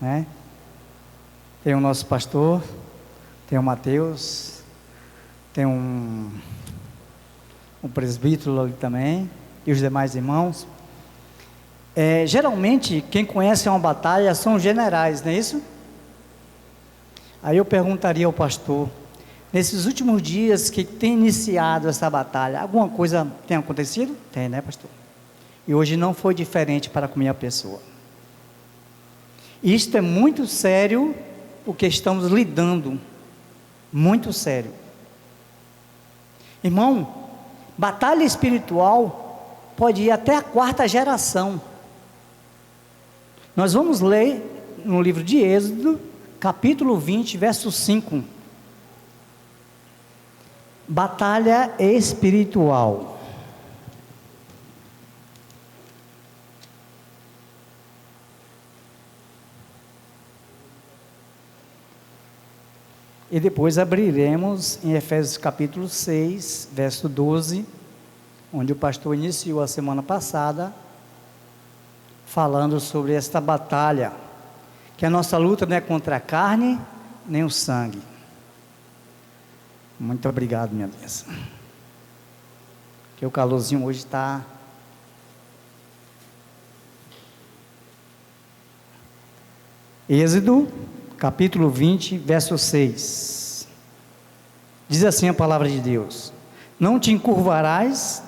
né? Tem o nosso pastor, tem o Mateus, tem um presbítero ali também, e os demais irmãos. Geralmente, quem conhece uma batalha são os generais, não é isso? Aí eu perguntaria ao pastor, nesses últimos dias que tem iniciado essa batalha, alguma coisa tem acontecido? Tem, né, pastor? E hoje não foi diferente para com minha pessoa. Isto é muito sério, o que estamos lidando, muito sério. Irmão, batalha espiritual pode ir até a 4ª geração. Nós vamos ler no livro de Êxodo, capítulo 20, verso 5. Batalha espiritual. E depois abriremos em Efésios capítulo 6, verso 12, onde o pastor iniciou a semana passada, falando sobre esta batalha, que a nossa luta não é contra a carne, nem o sangue. Muito obrigado, minha bênção. Que o calorzinho hoje está... Êxodo, capítulo 20, verso 6. Diz assim a palavra de Deus: não te encurvarás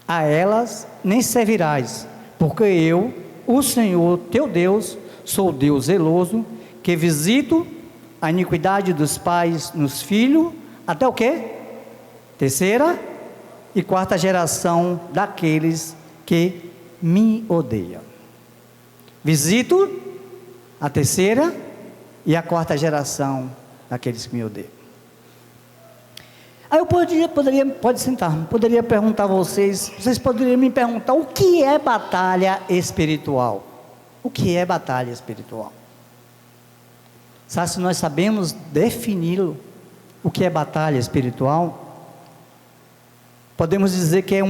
a elas, nem servirás, porque eu, o Senhor teu Deus, sou Deus zeloso, que visito a iniquidade dos pais nos filhos, até o quê? 3ª e 4ª geração daqueles que me odeiam. Visito a 3ª e a 4ª geração daqueles que me odeiam. Aí eu poderia perguntar a vocês poderiam me perguntar, o que é batalha espiritual? O que é batalha espiritual? Sabe, se nós sabemos defini-lo, o que é batalha espiritual, podemos dizer que é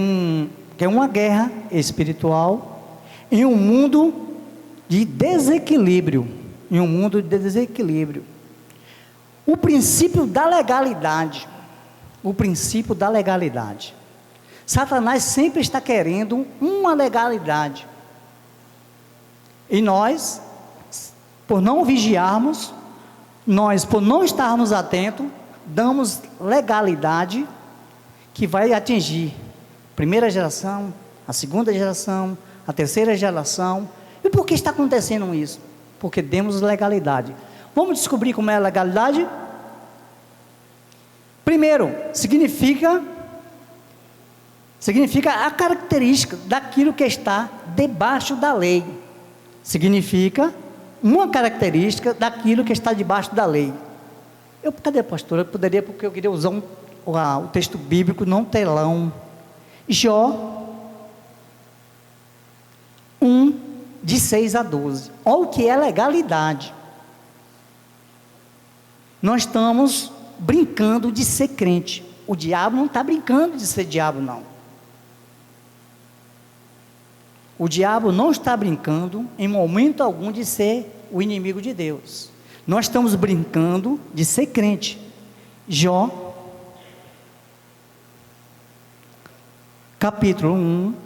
uma guerra espiritual em um mundo de desequilíbrio, o princípio da legalidade, Satanás sempre está querendo uma legalidade, e nós, por não vigiarmos, por não estarmos atentos, damos legalidade, que vai atingir a 1ª geração, a 2ª geração, a 3ª geração. E por que está acontecendo isso? Porque demos legalidade. Vamos descobrir como é a legalidade? Primeiro, significa a característica daquilo que está debaixo da lei. Significa uma característica daquilo que está debaixo da lei. Cadê a pastora? Porque eu queria usar o texto bíblico num telão. Jó 1, de 6 a 12. Olha o que é legalidade. Nós estamos brincando de ser crente. O diabo não está brincando de ser diabo, não. O diabo não está brincando em momento algum de ser o inimigo de Deus. Nós estamos brincando de ser crente. Jó, capítulo 1,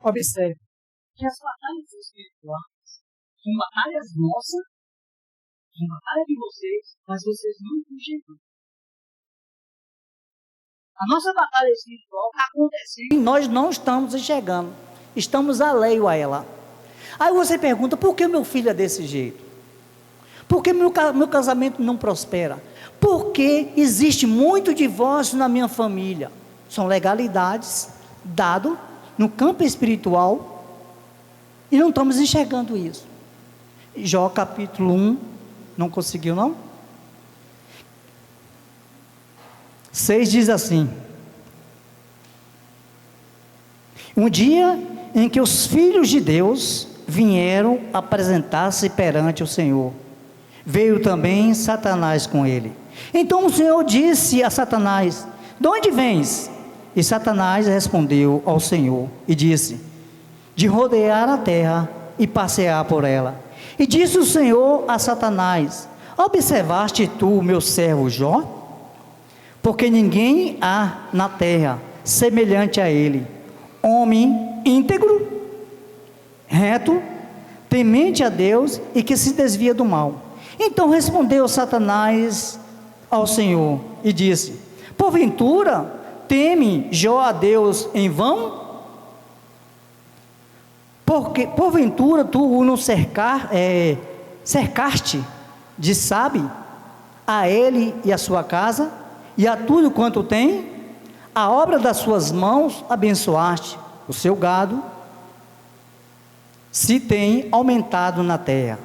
observe que as batalhas espirituais são batalhas nossas, são batalhas de vocês, mas vocês não estão enxergando. A nossa batalha espiritual está acontecendo e nós não estamos enxergando, estamos alheio a ela. Aí você pergunta, por que meu filho é desse jeito? Por que meu casamento não prospera? Porque existe muito divórcio na minha família. São legalidades dadas no campo espiritual e não estamos enxergando isso. Jó capítulo 1, não conseguiu não? 6 diz assim: um dia em que os filhos de Deus vieram apresentar-se perante o Senhor. Veio também Satanás com ele. Então o Senhor disse a Satanás: de onde vens? E Satanás respondeu ao Senhor e disse: de rodear a terra e passear por ela. E disse o Senhor a Satanás: observaste tu meu servo Jó? Porque ninguém há na terra semelhante a ele, homem íntegro, reto, temente a Deus e que se desvia do mal. Então respondeu Satanás ao Senhor e disse: porventura teme Jó a Deus em vão? Porque porventura tu o não cercaste de sabe a ele e a sua casa e a tudo quanto tem? A obra das suas mãos abençoaste, o seu gado se tem aumentado na terra.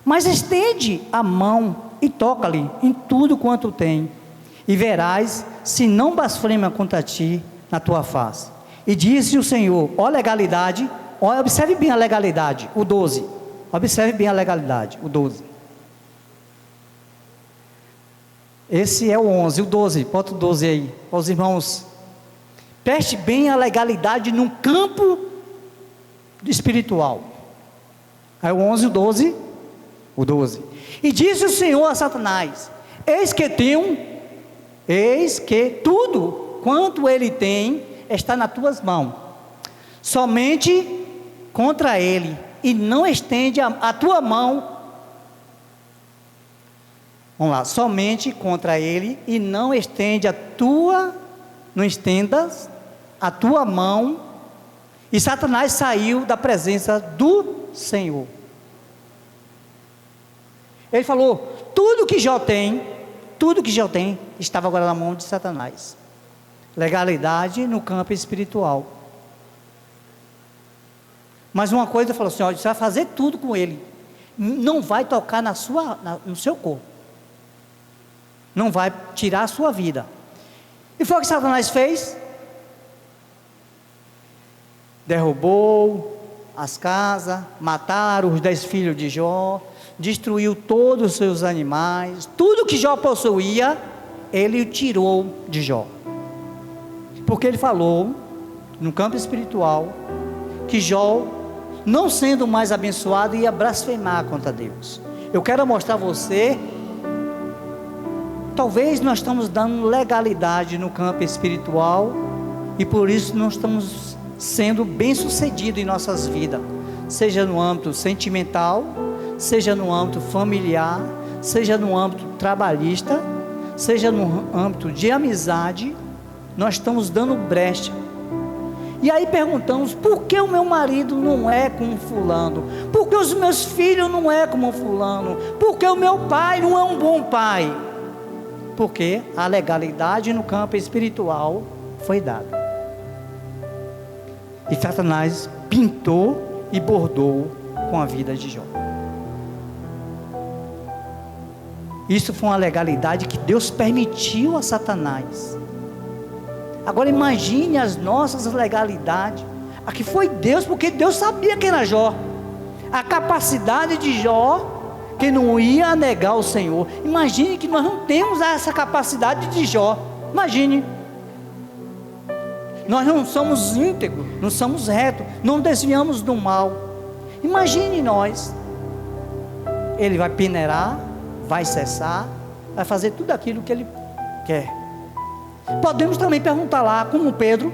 Mas estende a mão e toca-lhe em tudo quanto tem, e verás se não blasfema contra ti na tua face. E disse o Senhor: ó legalidade, observe bem a legalidade, o 12, observe bem a legalidade, o 12. Esse é o 11, o 12, bota o 12 aí, para os irmãos. Preste bem a legalidade num campo espiritual. Aí o 11, o 12. E disse o Senhor a Satanás: eis que tudo quanto ele tem está nas tuas mãos, somente contra ele, e não estende a tua mão. Vamos lá, somente contra ele, e não estendas a tua mão. E Satanás saiu da presença do Senhor. Ele falou: tudo que Jó tem, estava agora na mão de Satanás. Legalidade no campo espiritual. Mas uma coisa, ele falou assim: olha, você vai fazer tudo com ele, não vai tocar no seu corpo, não vai tirar a sua vida. E foi o que Satanás fez. Derrubou as casas, mataram os 10 filhos de Jó, destruiu todos os seus animais, tudo que Jó possuía, ele o tirou de Jó. Porque ele falou, no campo espiritual, que Jó, não sendo mais abençoado, ia blasfemar contra Deus. Eu quero mostrar a você, talvez nós estamos dando legalidade no campo espiritual, e por isso não estamos sendo bem sucedidos em nossas vidas, seja no âmbito sentimental, seja no âmbito familiar, seja no âmbito trabalhista, seja no âmbito de amizade. Nós estamos dando brecha. E aí perguntamos: por que o meu marido não é como fulano? Por que os meus filhos não é como fulano? Por que o meu pai não é um bom pai? Porque a legalidade no campo espiritual foi dada. E Satanás pintou e bordou com a vida de Jó. Isso foi uma legalidade que Deus permitiu a Satanás. Agora imagine as nossas legalidades. Aqui foi Deus, porque Deus sabia quem era Jó. A capacidade de Jó, que não ia negar o Senhor. Imagine que nós não temos essa capacidade de Jó. Imagine. Nós não somos íntegros, não somos retos, não desviamos do mal. Imagine nós. Ele vai peneirar, vai cessar, vai fazer tudo aquilo que ele quer. Podemos também perguntar lá, como Pedro,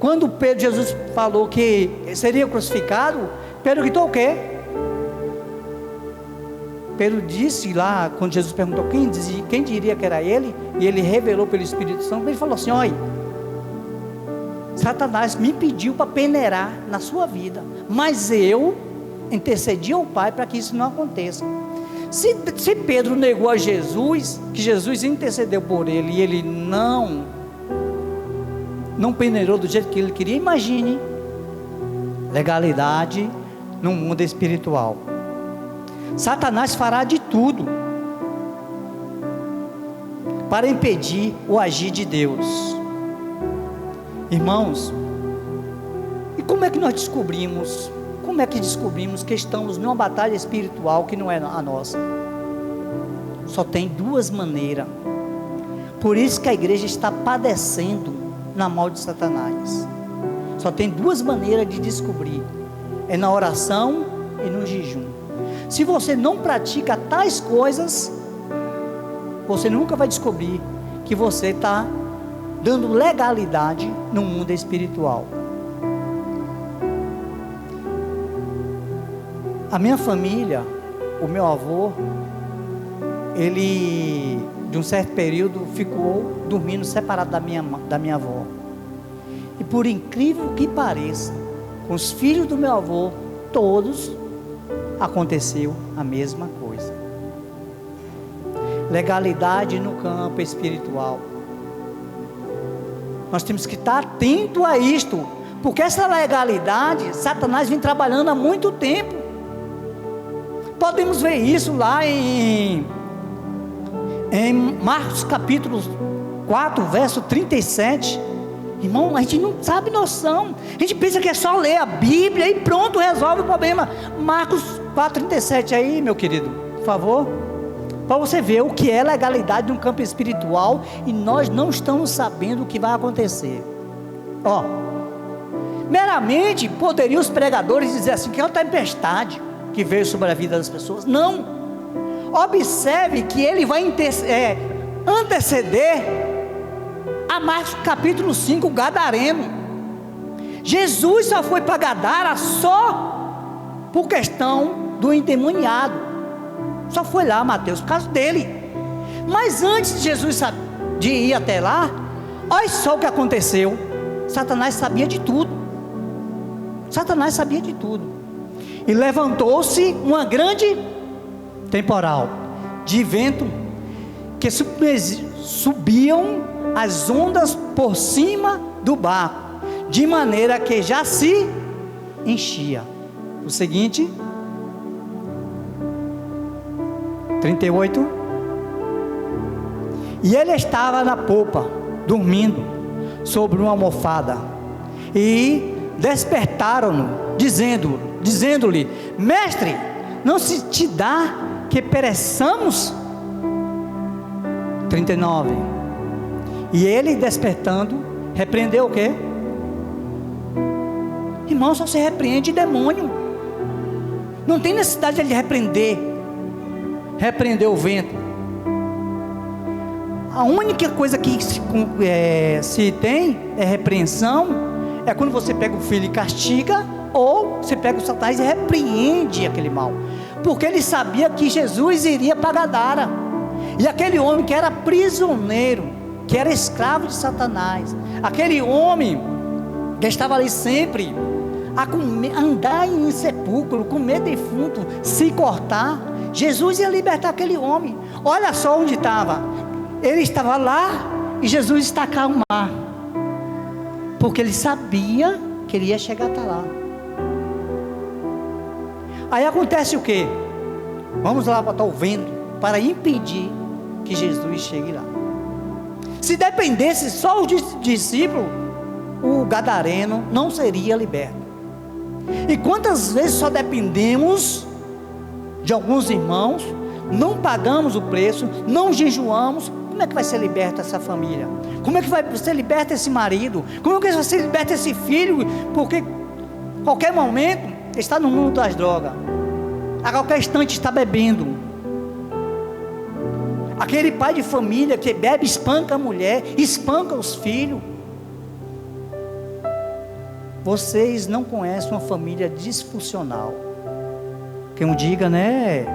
quando Jesus falou que seria crucificado, Pedro gritou o quê? Pedro disse lá, quando Jesus perguntou quem diria que era ele, e ele revelou pelo Espírito Santo, ele falou assim: olha, Satanás me pediu para peneirar na sua vida, mas eu intercedi ao Pai para que isso não aconteça. Se Pedro negou a Jesus, que Jesus intercedeu por ele, e ele não peneirou do jeito que ele queria, imagine legalidade no mundo espiritual. Satanás fará de tudo para impedir o agir de Deus. Irmãos, e que nós descobrimos? Como é que descobrimos que estamos numa batalha espiritual que não é a nossa? Só tem duas maneiras. Por isso que a igreja está padecendo na mão de Satanás. Só tem duas maneiras de descobrir: é na oração e no jejum. Se você não pratica tais coisas, você nunca vai descobrir que você está dando legalidade no mundo espiritual. A minha família, o meu avô, ele, de um certo período, ficou dormindo separado da minha avó. E por incrível que pareça, com os filhos do meu avô, todos, aconteceu a mesma coisa. Legalidade no campo espiritual. Nós temos que estar atento a isto, porque essa legalidade, Satanás vem trabalhando há muito tempo. Podemos ver isso lá em Marcos capítulo 4, verso 37. Irmão, a gente não sabe noção. A gente pensa que é só ler a Bíblia e pronto, resolve o problema. Marcos 4, 37 aí, meu querido, por favor. Para você ver o que é legalidade no campo espiritual, e nós não estamos sabendo o que vai acontecer. Meramente poderiam os pregadores dizer assim, que é uma tempestade que veio sobre a vida das pessoas. Não. Observe que ele vai anteceder a Marcos capítulo 5, o gadareno. Jesus só foi para Gadara só por questão do endemoniado. Só foi lá, Mateus, por causa dele. Mas antes de Jesus de ir até lá, olha só o que aconteceu. Satanás sabia de tudo. Satanás sabia de tudo. E levantou-se uma grande temporal de vento, que subiam as ondas por cima do barco, de maneira que já se enchia. O seguinte, 38. E ele estava na popa, dormindo sobre uma almofada, e despertaram-no, dizendo-lhe: mestre, não se te dá que pereçamos? 39. E ele, despertando, repreendeu o quê? Irmão, só se repreende demônio. Não tem necessidade de repreender o vento. A única coisa que se tem é repreensão, é quando você pega o filho e castiga, ou você pega o Satanás e repreende aquele mal, porque ele sabia que Jesus iria para Gadara, e aquele homem que era prisioneiro, que era escravo de Satanás, aquele homem que estava ali sempre a andar em sepulcro, comer defunto, se cortar, Jesus ia libertar aquele homem. Olha só onde estava, ele estava lá e Jesus está a acalmar, porque ele sabia que ele ia chegar até lá. Aí acontece o que? Vamos lá botar o vento para impedir que Jesus chegue lá. Se dependesse só o discípulo, o gadareno não seria liberto. E quantas vezes só dependemos de alguns irmãos, não pagamos o preço, não jejuamos? Como é que vai ser liberta essa família? Como é que vai ser liberta esse marido? Como é que vai ser liberta esse filho? Porque qualquer momento está no mundo das drogas, a qualquer instante está bebendo. Aquele pai de família que bebe, espanca a mulher, espanca os filhos. Vocês não conhecem uma família disfuncional. Quem o diga, né?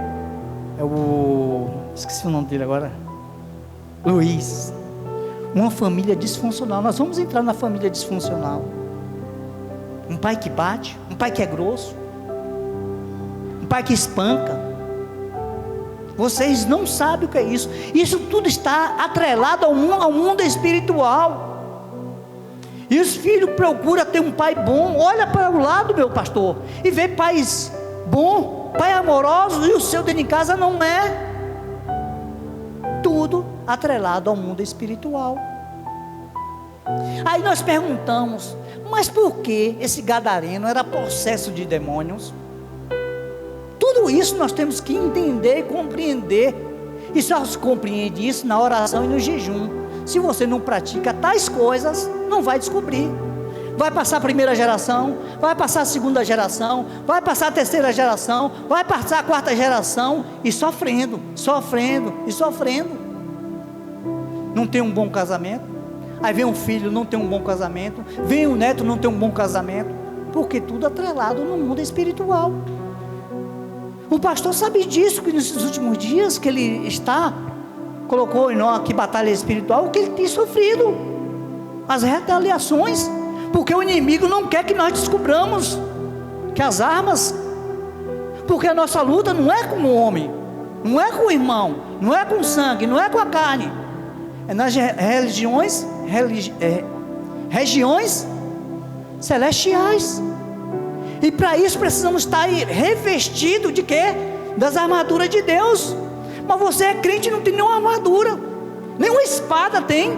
Esqueci o nome dele agora. Luiz. Uma família disfuncional. Nós vamos entrar na família disfuncional. Um pai que bate, um pai que é grosso, um pai que espanca. Vocês não sabem o que é isso. Isso tudo está atrelado ao mundo espiritual. E os filhos procuram ter um pai bom. Olha para o lado, meu pastor, e vê pais bons, pai amoroso, e o seu dentro de casa não é. Tudo atrelado ao mundo espiritual. Aí nós perguntamos: Mas por que esse gadareno era possesso de demônios? Tudo isso nós temos que entender e compreender. E só se compreende isso na oração e no jejum. Se você não pratica tais coisas, não vai descobrir. Vai passar a primeira geração, vai passar a segunda geração, vai passar a terceira geração, vai passar a quarta geração, e sofrendo, sofrendo e sofrendo. Não tem um bom casamento. Aí vem um filho, não tem um bom casamento. Vem um neto, não tem um bom casamento. Porque tudo atrelado no mundo espiritual. O pastor sabe disso, que nesses últimos dias que ele colocou em nós aqui batalha espiritual, o que ele tem sofrido, as retaliações, porque o inimigo não quer que nós descobramos que as armas, porque a nossa luta não é com o homem, não é com o irmão, não é com o sangue, não é com a carne, é nas regiões celestiais. E para isso precisamos estar revestidos de quê? Das armaduras de Deus. Mas você é crente e não tem nenhuma armadura, nenhuma espada tem.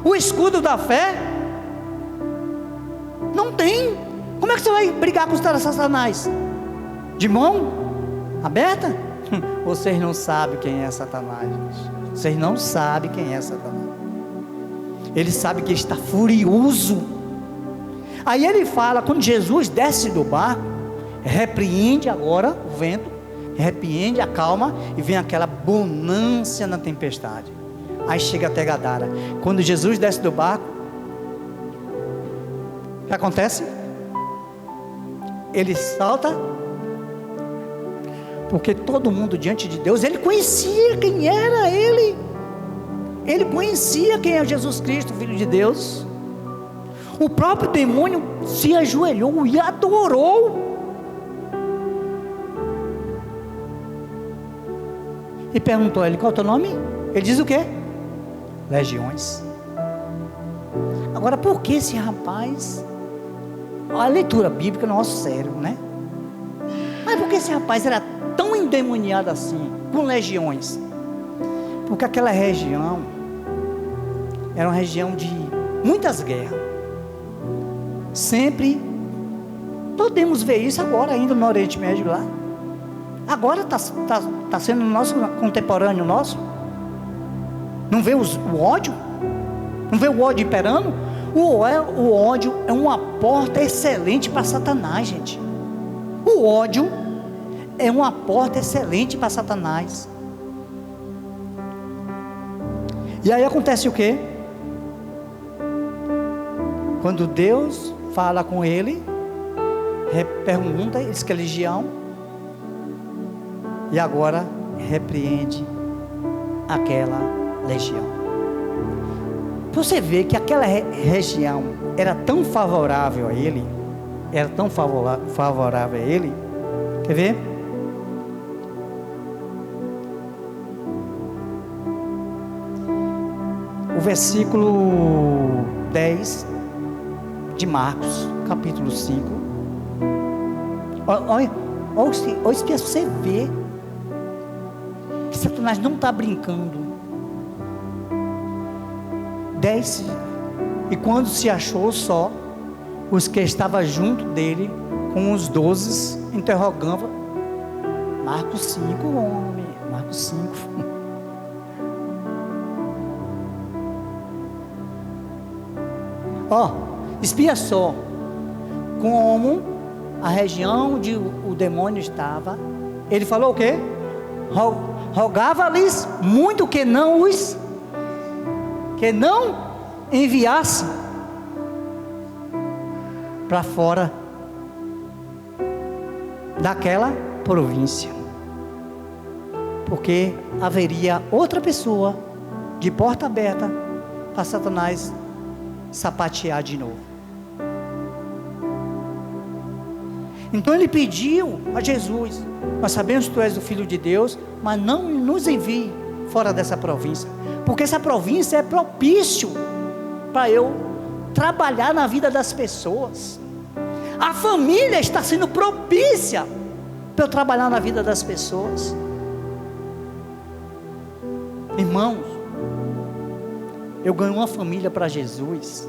O escudo da fé não tem. Como é que você vai brigar com os Satanás? De mão aberta? Vocês não sabem quem é Satanás, gente. Vocês não sabem quem é Satanás. Ele sabe que está furioso. Aí ele fala, quando Jesus desce do barco, repreende agora o vento, repreende, acalma, e vem aquela bonança na tempestade. Aí chega até Gadara. Quando Jesus desce do barco, o que acontece? Ele salta, porque todo mundo diante de Deus, ele conhecia quem era ele. Ele conhecia quem é Jesus Cristo, Filho de Deus. O próprio demônio se ajoelhou e adorou. E perguntou a ele: qual é o teu nome? Ele diz o quê? Legiões. Agora, por que esse rapaz? A leitura bíblica no nosso cérebro, né? Mas por que esse rapaz era tão endemoniado assim, com legiões? Porque aquela região era uma região de muitas guerras. Sempre podemos ver isso agora ainda no Oriente Médio lá. Agora está sendo nosso contemporâneo nosso. Não vê o ódio? Não vê o ódio imperando? O ódio é uma porta excelente para Satanás, gente. O ódio é uma porta excelente para Satanás. E aí acontece o quê? Quando Deus fala com ele, pergunta, ele diz que é legião, e agora repreende aquela legião. Você vê que aquela região era tão favorável a ele, quer ver? O versículo 10 de Marcos, capítulo 5. Olha para você ver que Satanás não está brincando. 10. E quando se achou só, os que estavam junto dele, com os 12, interrogavam. Marcos 5, homem. Marcos 5. Espia só como a região onde o demônio estava. Ele falou o quê? Rogava-lhes muito que não enviasse para fora daquela província, porque haveria outra pessoa de porta aberta para Satanás sapatear de novo. Então ele pediu a Jesus: nós sabemos que tu és o Filho de Deus, mas não nos envie fora dessa província, porque essa província é propício para eu trabalhar na vida das pessoas. A família está sendo propícia para eu trabalhar na vida das pessoas. Irmãos, eu ganho uma família para Jesus.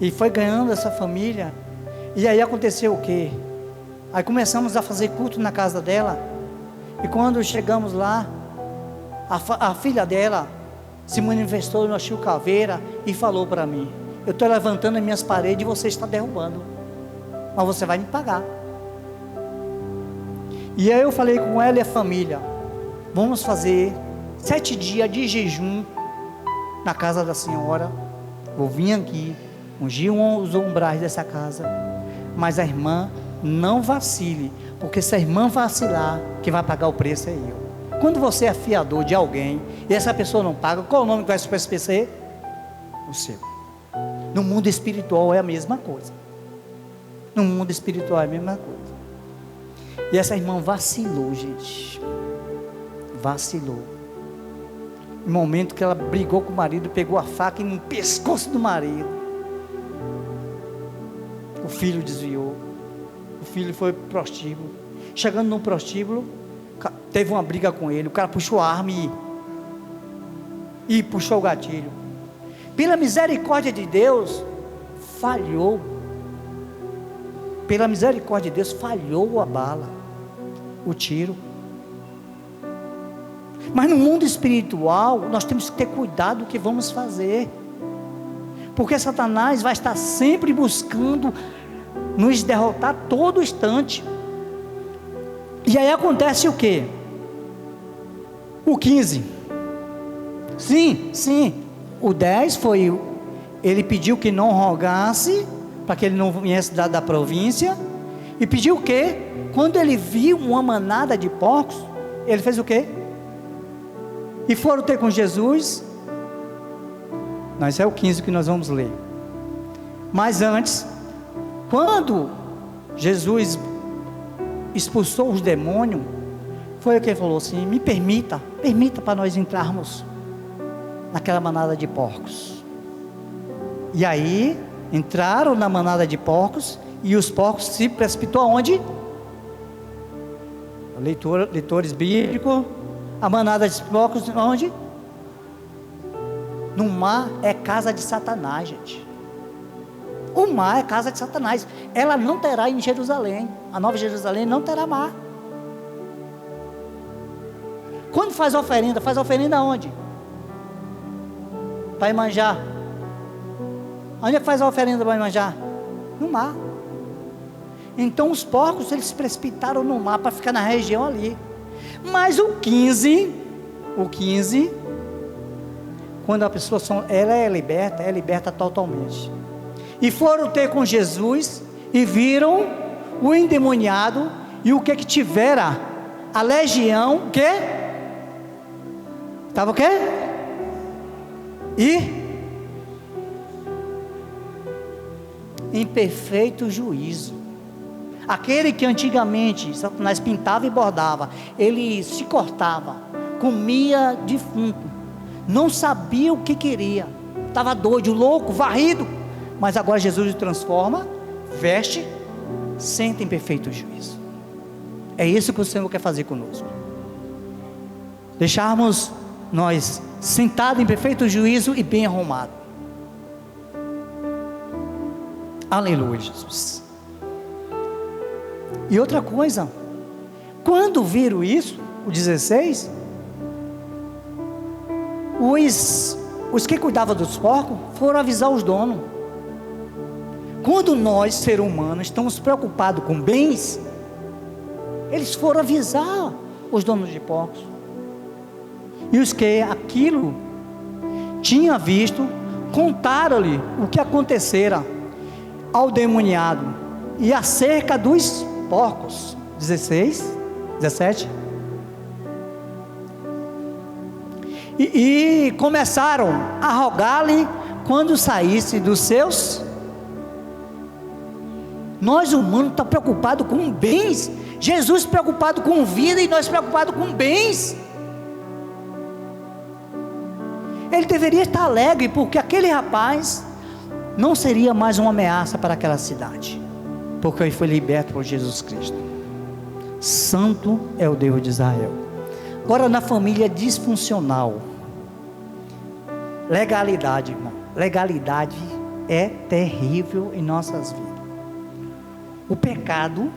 E foi ganhando essa família. E aí aconteceu o quê? Aí começamos a fazer culto na casa dela. E quando chegamos lá, a filha dela se manifestou no Chico Caveira e falou para mim: eu estou levantando as minhas paredes e você está derrubando, mas você vai me pagar. E aí eu falei com ela e a família: vamos fazer 7 dias de jejum na casa da senhora. Vou vir aqui, ungir os umbrais dessa casa, mas a irmã não vacile, porque se a irmã vacilar, quem vai pagar o preço é eu. Quando você é fiador de alguém e essa pessoa não paga, qual o nome que vai se perceber? O seu. No mundo espiritual é a mesma coisa. No mundo espiritual é a mesma coisa. E essa irmã vacilou, gente. Vacilou. No momento que ela brigou com o marido, pegou a faca no pescoço do marido. O filho desviou. O filho foi pro prostíbulo. Chegando no prostíbulo, teve uma briga com ele. O cara puxou a arma e puxou o gatilho. Pela misericórdia de Deus, falhou. Pela misericórdia de Deus, falhou a bala, o tiro. Mas no mundo espiritual, nós temos que ter cuidado do que vamos fazer, porque Satanás vai estar sempre buscando nos derrotar todo instante. E aí acontece o quê? O 15. Sim. O 10 foi, ele pediu que não rogasse, para que ele não viesse da província. E pediu o quê? Quando ele viu uma manada de porcos, ele fez o quê? E foram ter com Jesus. Não, esse é o 15 que nós vamos ler. Mas antes, quando Jesus expulsou os demônios, foi o que ele falou assim: me permita para nós entrarmos naquela manada de porcos. E aí entraram na manada de porcos, e os porcos se precipitou aonde? Leitores bíblicos, a manada de porcos onde? No mar. É casa de Satanás, gente. O mar é casa de Satanás. Ela não terá em Jerusalém. A Nova Jerusalém não terá mar. Quando faz oferenda aonde? Para Iemanjá. Onde é que faz a oferenda para Iemanjá? No mar. Então os porcos, eles se precipitaram no mar para ficar na região ali. Mas o 15, quando a pessoa ela é liberta totalmente. E foram ter com Jesus e viram o endemoniado, e o que tivera? A legião, o quê? Estava o quê? E em perfeito juízo. Aquele que antigamente Satanás pintava e bordava, ele se cortava, comia defunto, não sabia o que queria, estava doido, louco, varrido. Mas agora Jesus o transforma, veste, senta em perfeito juízo. É isso que o Senhor quer fazer conosco. Deixarmos nós sentados em perfeito juízo e bem arrumados. Aleluia, Jesus. E outra coisa, quando viram isso, o 16, os que cuidavam dos porcos foram avisar os donos. Quando nós, seres humanos, estamos preocupados com bens, eles foram avisar os donos de porcos. E os que aquilo tinha visto, contaram-lhe o que acontecera ao demoniado e acerca dos porcos. 16, 17. E começaram a rogar-lhe quando saísse dos seus. Nós humanos estamos preocupados com bens. Jesus preocupado com vida e nós preocupados com bens. Ele deveria estar alegre, porque aquele rapaz não seria mais uma ameaça para aquela cidade, porque ele foi liberto por Jesus Cristo. Santo é o Deus de Israel. Agora, na família disfuncional, legalidade, irmão, legalidade é terrível em nossas vidas. O pecado,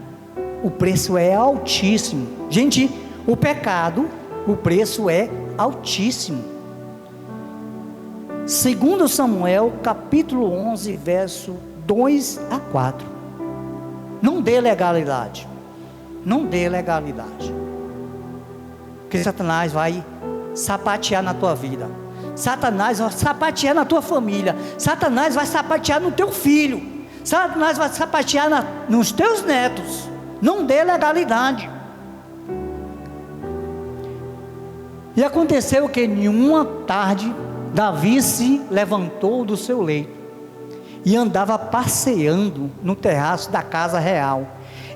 o preço é altíssimo. Gente, o pecado, o preço é altíssimo. 2 Samuel, capítulo 11, verso 2 a 4. Não dê legalidade. Não dê legalidade. Porque Satanás vai sapatear na tua vida. Satanás vai sapatear na tua família. Satanás vai sapatear no teu filho. Satanás vai sapatear nos teus netos. Não dê legalidade. E aconteceu que em uma tarde, Davi se levantou do seu leito e andava passeando no terraço da casa real,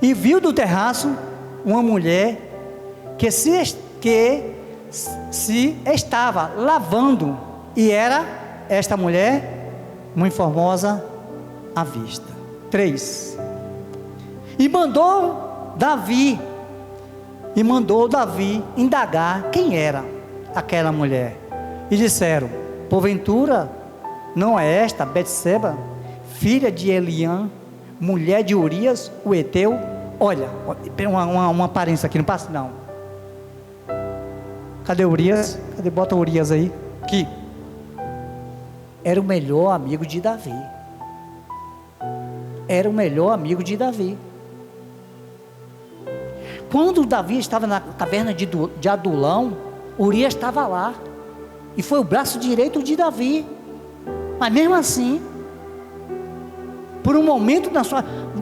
e viu do terraço uma mulher que se estava lavando, e era esta mulher muito formosa à vista. 3. E mandou Davi indagar quem era aquela mulher, e disseram: porventura não é esta Betseba, filha de Eliã, mulher de Urias o Heteu? Olha, uma aparência aqui, não passa não. Cadê Urias? Bota Urias aí. Aqui. Era o melhor amigo de Davi. Era o melhor amigo de Davi. Quando Davi estava na caverna de Adulão, Urias estava lá, e foi o braço direito de Davi. Mas mesmo assim, por um momento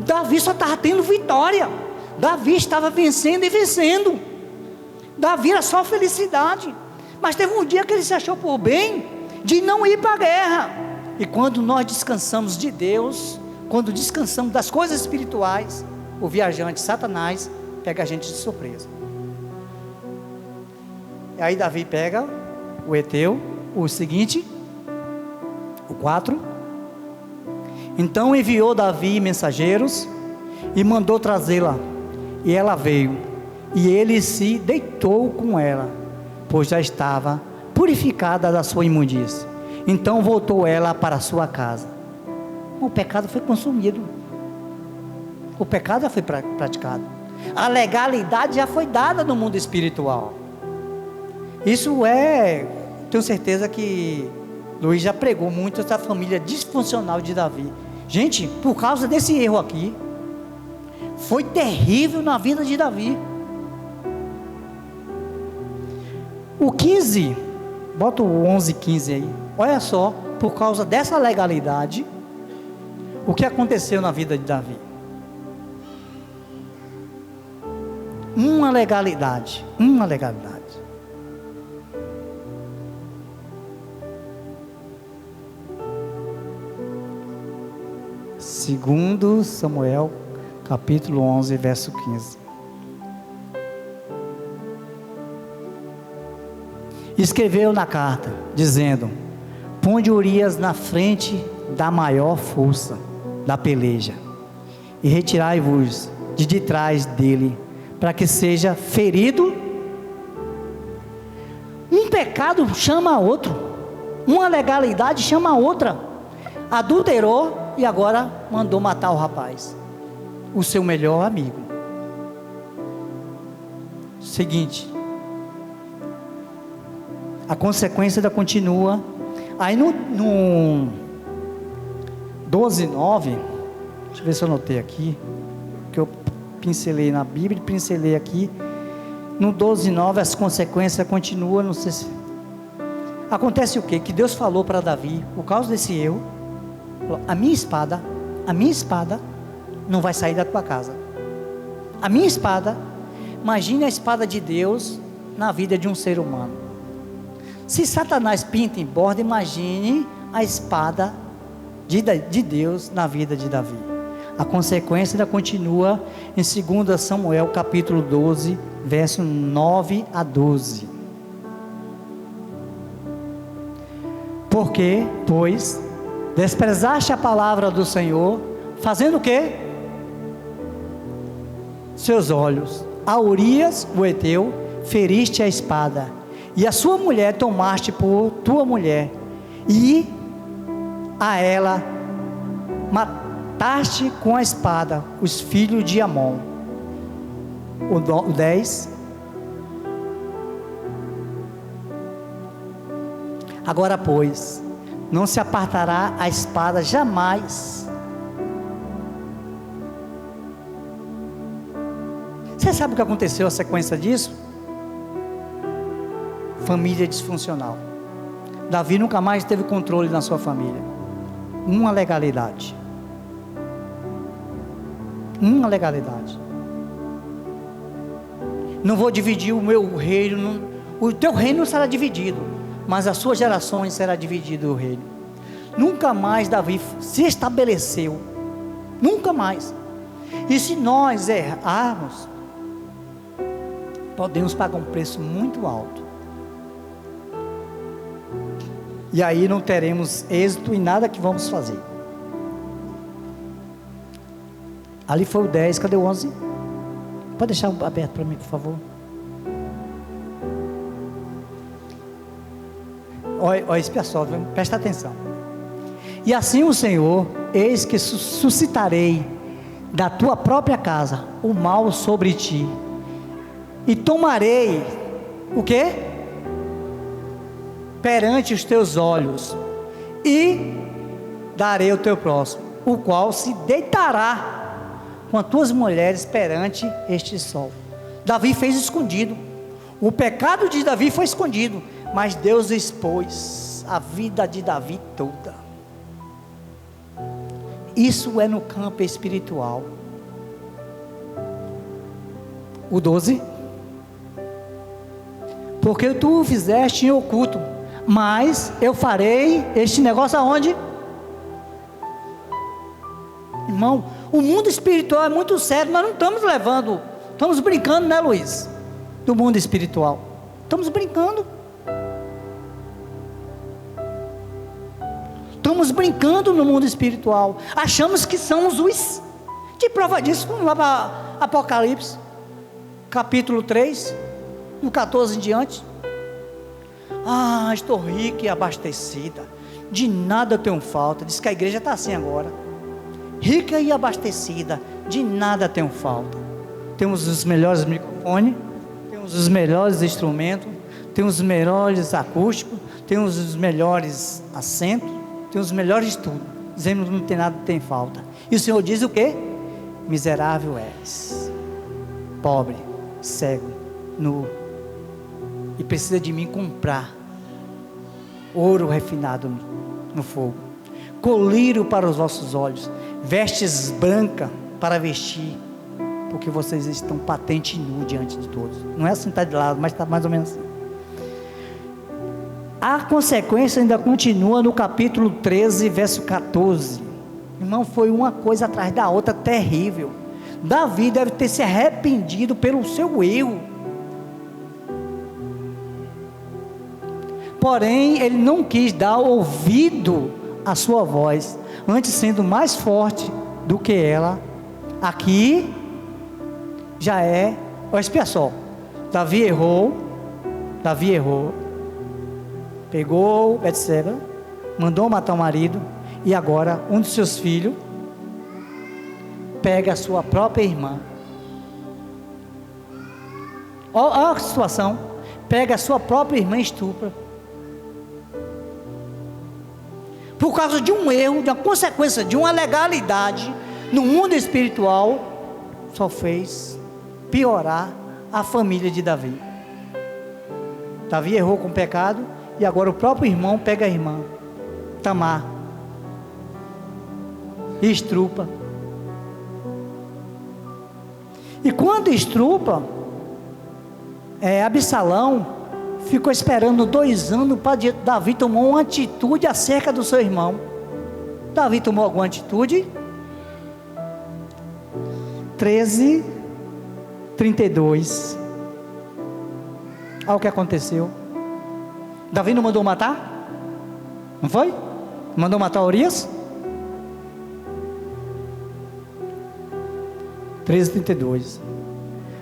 Davi só estava tendo vitória. Davi estava vencendo e vencendo. Davi era só felicidade. Mas teve um dia que ele se achou por bem de não ir para a guerra. E quando nós descansamos de Deus, quando descansamos das coisas espirituais, o viajante Satanás pega a gente de surpresa. E aí Davi pega o Heteu, o seguinte, o 4. Então enviou Davi mensageiros e mandou trazê-la, e ela veio, e ele se deitou com ela, pois já estava purificada da sua imundície. Então voltou ela para a sua casa. O pecado foi consumido, o pecado já foi praticado, a legalidade já foi dada no mundo espiritual. Isso tenho certeza que Luiz já pregou muito essa família disfuncional de Davi. Gente, por causa desse erro aqui, foi terrível na vida de Davi. O 15, bota o 11, 15 aí. Olha só, por causa dessa legalidade, o que aconteceu na vida de Davi? Uma legalidade. 2 Samuel, capítulo 11, verso 15. Escreveu na carta, dizendo: ponde Urias na frente da maior força da peleja, e retirai-vos de detrás dele, para que seja ferido. Um pecado chama outro, uma legalidade chama outra. Adulterou e agora mandou matar o rapaz, o seu melhor amigo. Seguinte, a consequência da continua. Aí no 12:9, deixa eu ver se eu anotei aqui, que eu pincelei na Bíblia e pincelei aqui. No 12:9 as consequências continuam. Não sei se acontece o quê? Que Deus falou para Davi, por causa desse erro, a minha espada não vai sair da tua casa. A minha espada, imagine a espada de Deus na vida de um ser humano. Se Satanás pinta em borda, imagine a espada de Deus na vida de Davi. A consequência ainda continua em 2 Samuel capítulo 12, verso 9 a 12. Porque, pois, desprezaste a palavra do Senhor, fazendo o quê? Seus olhos, a Urias o Heteu, feriste a espada, e a sua mulher tomaste por tua mulher, e a ela mataste com a espada os filhos de Amon. O 10. Agora, pois, não se apartará a espada jamais. Você sabe o que aconteceu a sequência disso? Família disfuncional. Davi nunca mais teve controle na sua família. Uma legalidade. Uma legalidade. Não vou dividir o meu reino. O teu reino será dividido, mas as suas gerações será dividido o reino. Nunca mais Davi se estabeleceu. Nunca mais. E se nós errarmos, podemos pagar um preço muito alto. E aí não teremos êxito em nada que vamos fazer. Ali foi o 10, cadê o 11? Pode deixar aberto para mim, por favor. Olha esse pessoal, presta atenção. E assim o Senhor, eis que suscitarei da tua própria casa o mal sobre ti, e tomarei, o quê? Perante os teus olhos, e darei ao teu próximo, o qual se deitará com as tuas mulheres perante este sol. Davi fez escondido. O pecado de Davi foi escondido, mas Deus expôs a vida de Davi toda. Isso é no campo espiritual. O 12. Porque tu o fizeste em oculto, mas eu farei este negócio aonde? Irmão, o mundo espiritual é muito sério. Nós não estamos levando, estamos brincando, né, Luiz? Do mundo espiritual, estamos brincando. Estamos brincando no mundo espiritual. Achamos que somos os. De prova disso, vamos lá para Apocalipse, capítulo 3, no 14 em diante. Ah, estou rica e abastecida, de nada tenho falta. Diz que a igreja está assim agora. Rica e abastecida, de nada tenho falta. Temos os melhores microfones, temos os melhores instrumentos, temos os melhores acústicos, temos os melhores assentos, temos os melhores tudo. Dizemos que não tem nada, tem falta. E o Senhor diz o quê? Miserável és, pobre, cego, nu, e precisa de mim comprar ouro refinado no fogo, colírio para os vossos olhos, vestes brancas para vestir, porque vocês estão patente e nu diante de todos. Não é assim, está de lado, mas está mais ou menos assim. A consequência ainda continua no capítulo 13, verso 14. Irmão, foi uma coisa atrás da outra terrível. Davi deve ter se arrependido pelo seu erro. Porém, ele não quis dar ouvido à sua voz, antes sendo mais forte do que ela. Aqui já é, olha pessoal, Davi errou, pegou Betseba, mandou matar o marido, e agora um dos seus filhos pega a sua própria irmã. Olha a situação, pega a sua própria irmã e estupra. Por causa de um erro, da consequência de uma legalidade no mundo espiritual, só fez piorar a família de Davi. Davi errou com o pecado, e agora o próprio irmão pega a irmã Tamar e estrupa. E quando estrupa, Absalão ficou esperando 2 anos para Davi tomar uma atitude acerca do seu irmão. Davi tomou alguma atitude? 13:32. Olha o que aconteceu. Davi não mandou matar? Não foi? Mandou matar Urias? 13:32.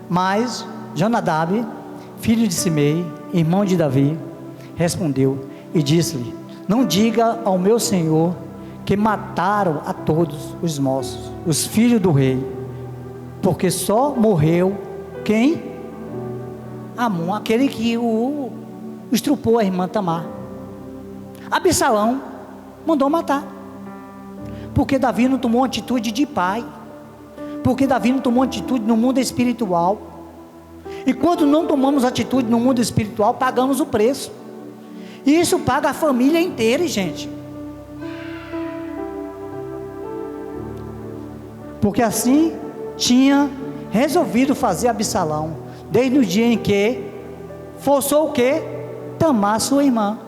Mas Jonadab, filho de Simei, irmão de Davi, respondeu e disse-lhe: não diga ao meu senhor que mataram a todos os moços, os filhos do rei, porque só morreu quem? Amon, aquele que o estrupou a irmã Tamar. Absalão mandou matar, porque Davi não tomou atitude de pai, porque Davi não tomou atitude no mundo espiritual. E quando não tomamos atitude no mundo espiritual, pagamos o preço. E isso paga a família inteira, gente. Porque assim tinha resolvido fazer Absalão, desde o dia em que forçou o quê? Tamar, sua irmã.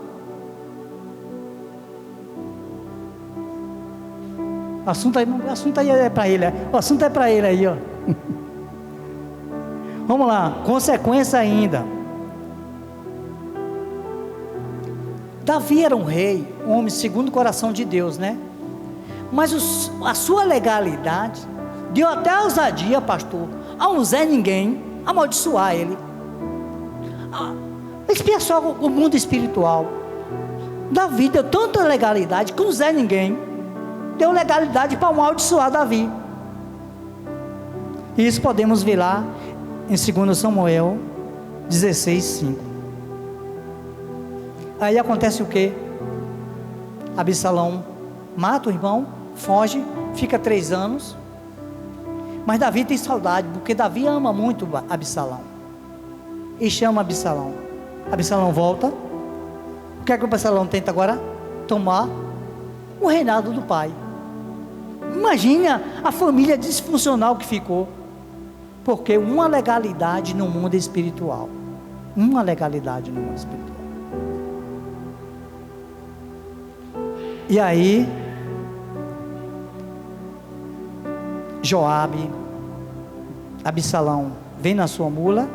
O assunto aí é para ele, o assunto é para ele aí, ó. Vamos lá, consequência ainda. Davi era um rei, um homem segundo o coração de Deus, né? Mas a sua legalidade deu até ousadia, pastor, a um Zé Ninguém amaldiçoar ele. Espia só o mundo espiritual. Davi deu tanta legalidade que um Zé Ninguém deu legalidade para amaldiçoar Davi. Isso podemos ver lá em 2 Samuel 16:5. Aí acontece o que? Absalão mata o irmão, foge, fica 3 anos. Mas Davi tem saudade, porque Davi ama muito Absalão. E chama Absalão. Absalão volta. O que é que o Absalão tenta agora? Tomar o reinado do pai. Imagina a família disfuncional que ficou. Porque uma legalidade no mundo espiritual. Uma legalidade no mundo espiritual. E aí, Joabe, Absalão vem na sua mula,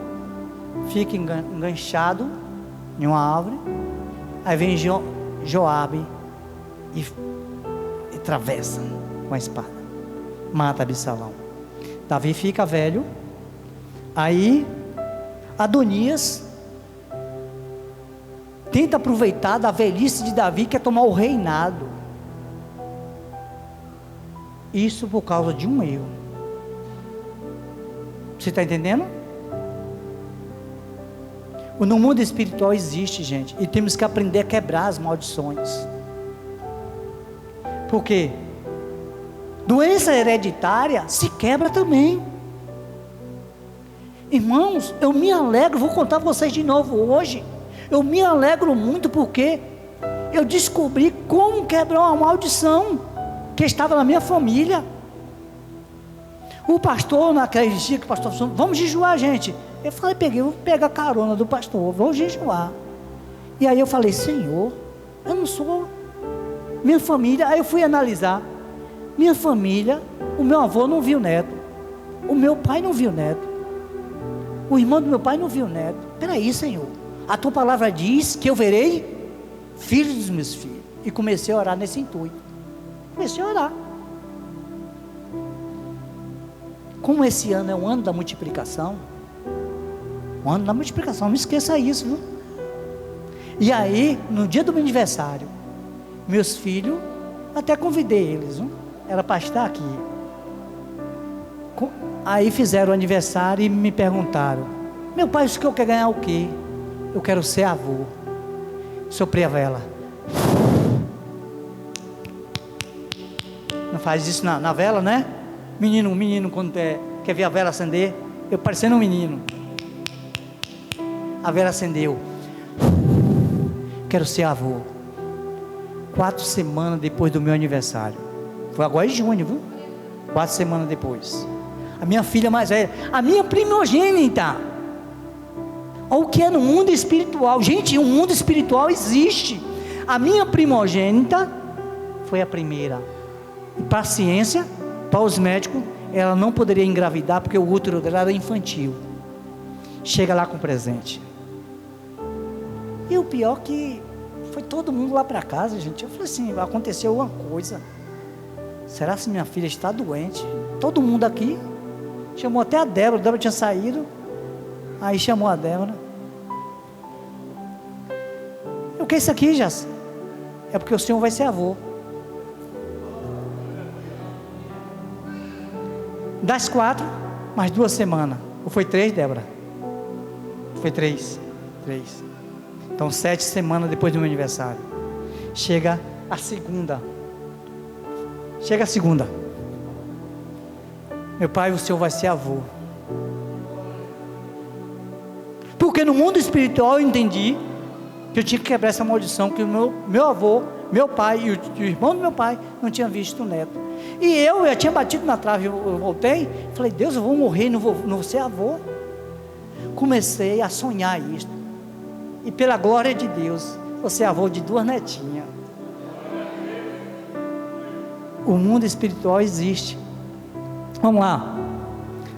fica enganchado em uma árvore. Aí vem Joabe e atravessa com a espada, mata Absalão. Davi fica velho. Aí Adonias tenta aproveitar da velhice de Davi, que é tomar o reinado. Isso por causa de um erro. Você está entendendo? No mundo espiritual existe, gente, e temos que aprender a quebrar as maldições. Por quê? Doença hereditária se quebra também. Irmãos, eu me alegro, vou contar para vocês de novo hoje. Eu me alegro muito porque eu descobri como quebrar uma maldição que estava na minha família. O pastor, naquele dia que o pastor falou, vamos jejuar, gente. Eu falei, vou pegar a carona do pastor, vou jejuar. E aí eu falei, Senhor, eu não sou, minha família. Aí eu fui analisar, minha família, o meu avô não viu neto, o meu pai não viu neto, o irmão do meu pai não viu neto. Peraí, Senhor, a tua palavra diz que eu verei filhos dos meus filhos. E comecei a orar nesse intuito. Comecei a orar. Como esse ano é um ano da multiplicação, não esqueça isso, viu? E aí, no dia do meu aniversário, meus filhos, até convidei eles, viu? Era para estar aqui. Aí fizeram o aniversário e me perguntaram, meu pai, isso que eu quero ganhar o quê? Eu quero ser avô. Soprei a vela. Não faz isso na vela, né? Menino quando quer ver a vela acender, eu parecendo um menino. A vela acendeu. Quero ser avô. 4 semanas depois do meu aniversário. Foi agora em junho, viu? 4 semanas depois. A minha filha mais velha, a minha primogênita. Olha o que é no mundo espiritual. Gente, o mundo espiritual existe. A minha primogênita foi a primeira. E para a ciência, para os médicos, ela não poderia engravidar porque o útero dela era infantil. Chega lá com presente. E o pior que foi todo mundo lá para casa, gente. Eu falei assim, aconteceu uma coisa. Será que minha filha está doente? Todo mundo aqui. Chamou até a Débora tinha saído. Aí chamou a Débora. O que é isso aqui, Jaci? É porque o senhor vai ser avô. Das 4, mais 2 semanas. Ou foi 3, Débora? Foi 3. Então 7 semanas depois do meu aniversário. Chega a segunda. Meu pai, o senhor vai ser avô. Porque no mundo espiritual eu entendi que eu tinha que quebrar essa maldição, que o meu avô, meu pai e o irmão do meu pai não tinha visto o neto. E eu tinha batido na trave, eu voltei, falei, Deus, eu vou morrer, não vou ser avô. Comecei a sonhar isso. E pela glória de Deus, vou ser avô de 2 netinhas. O mundo espiritual existe. Vamos lá.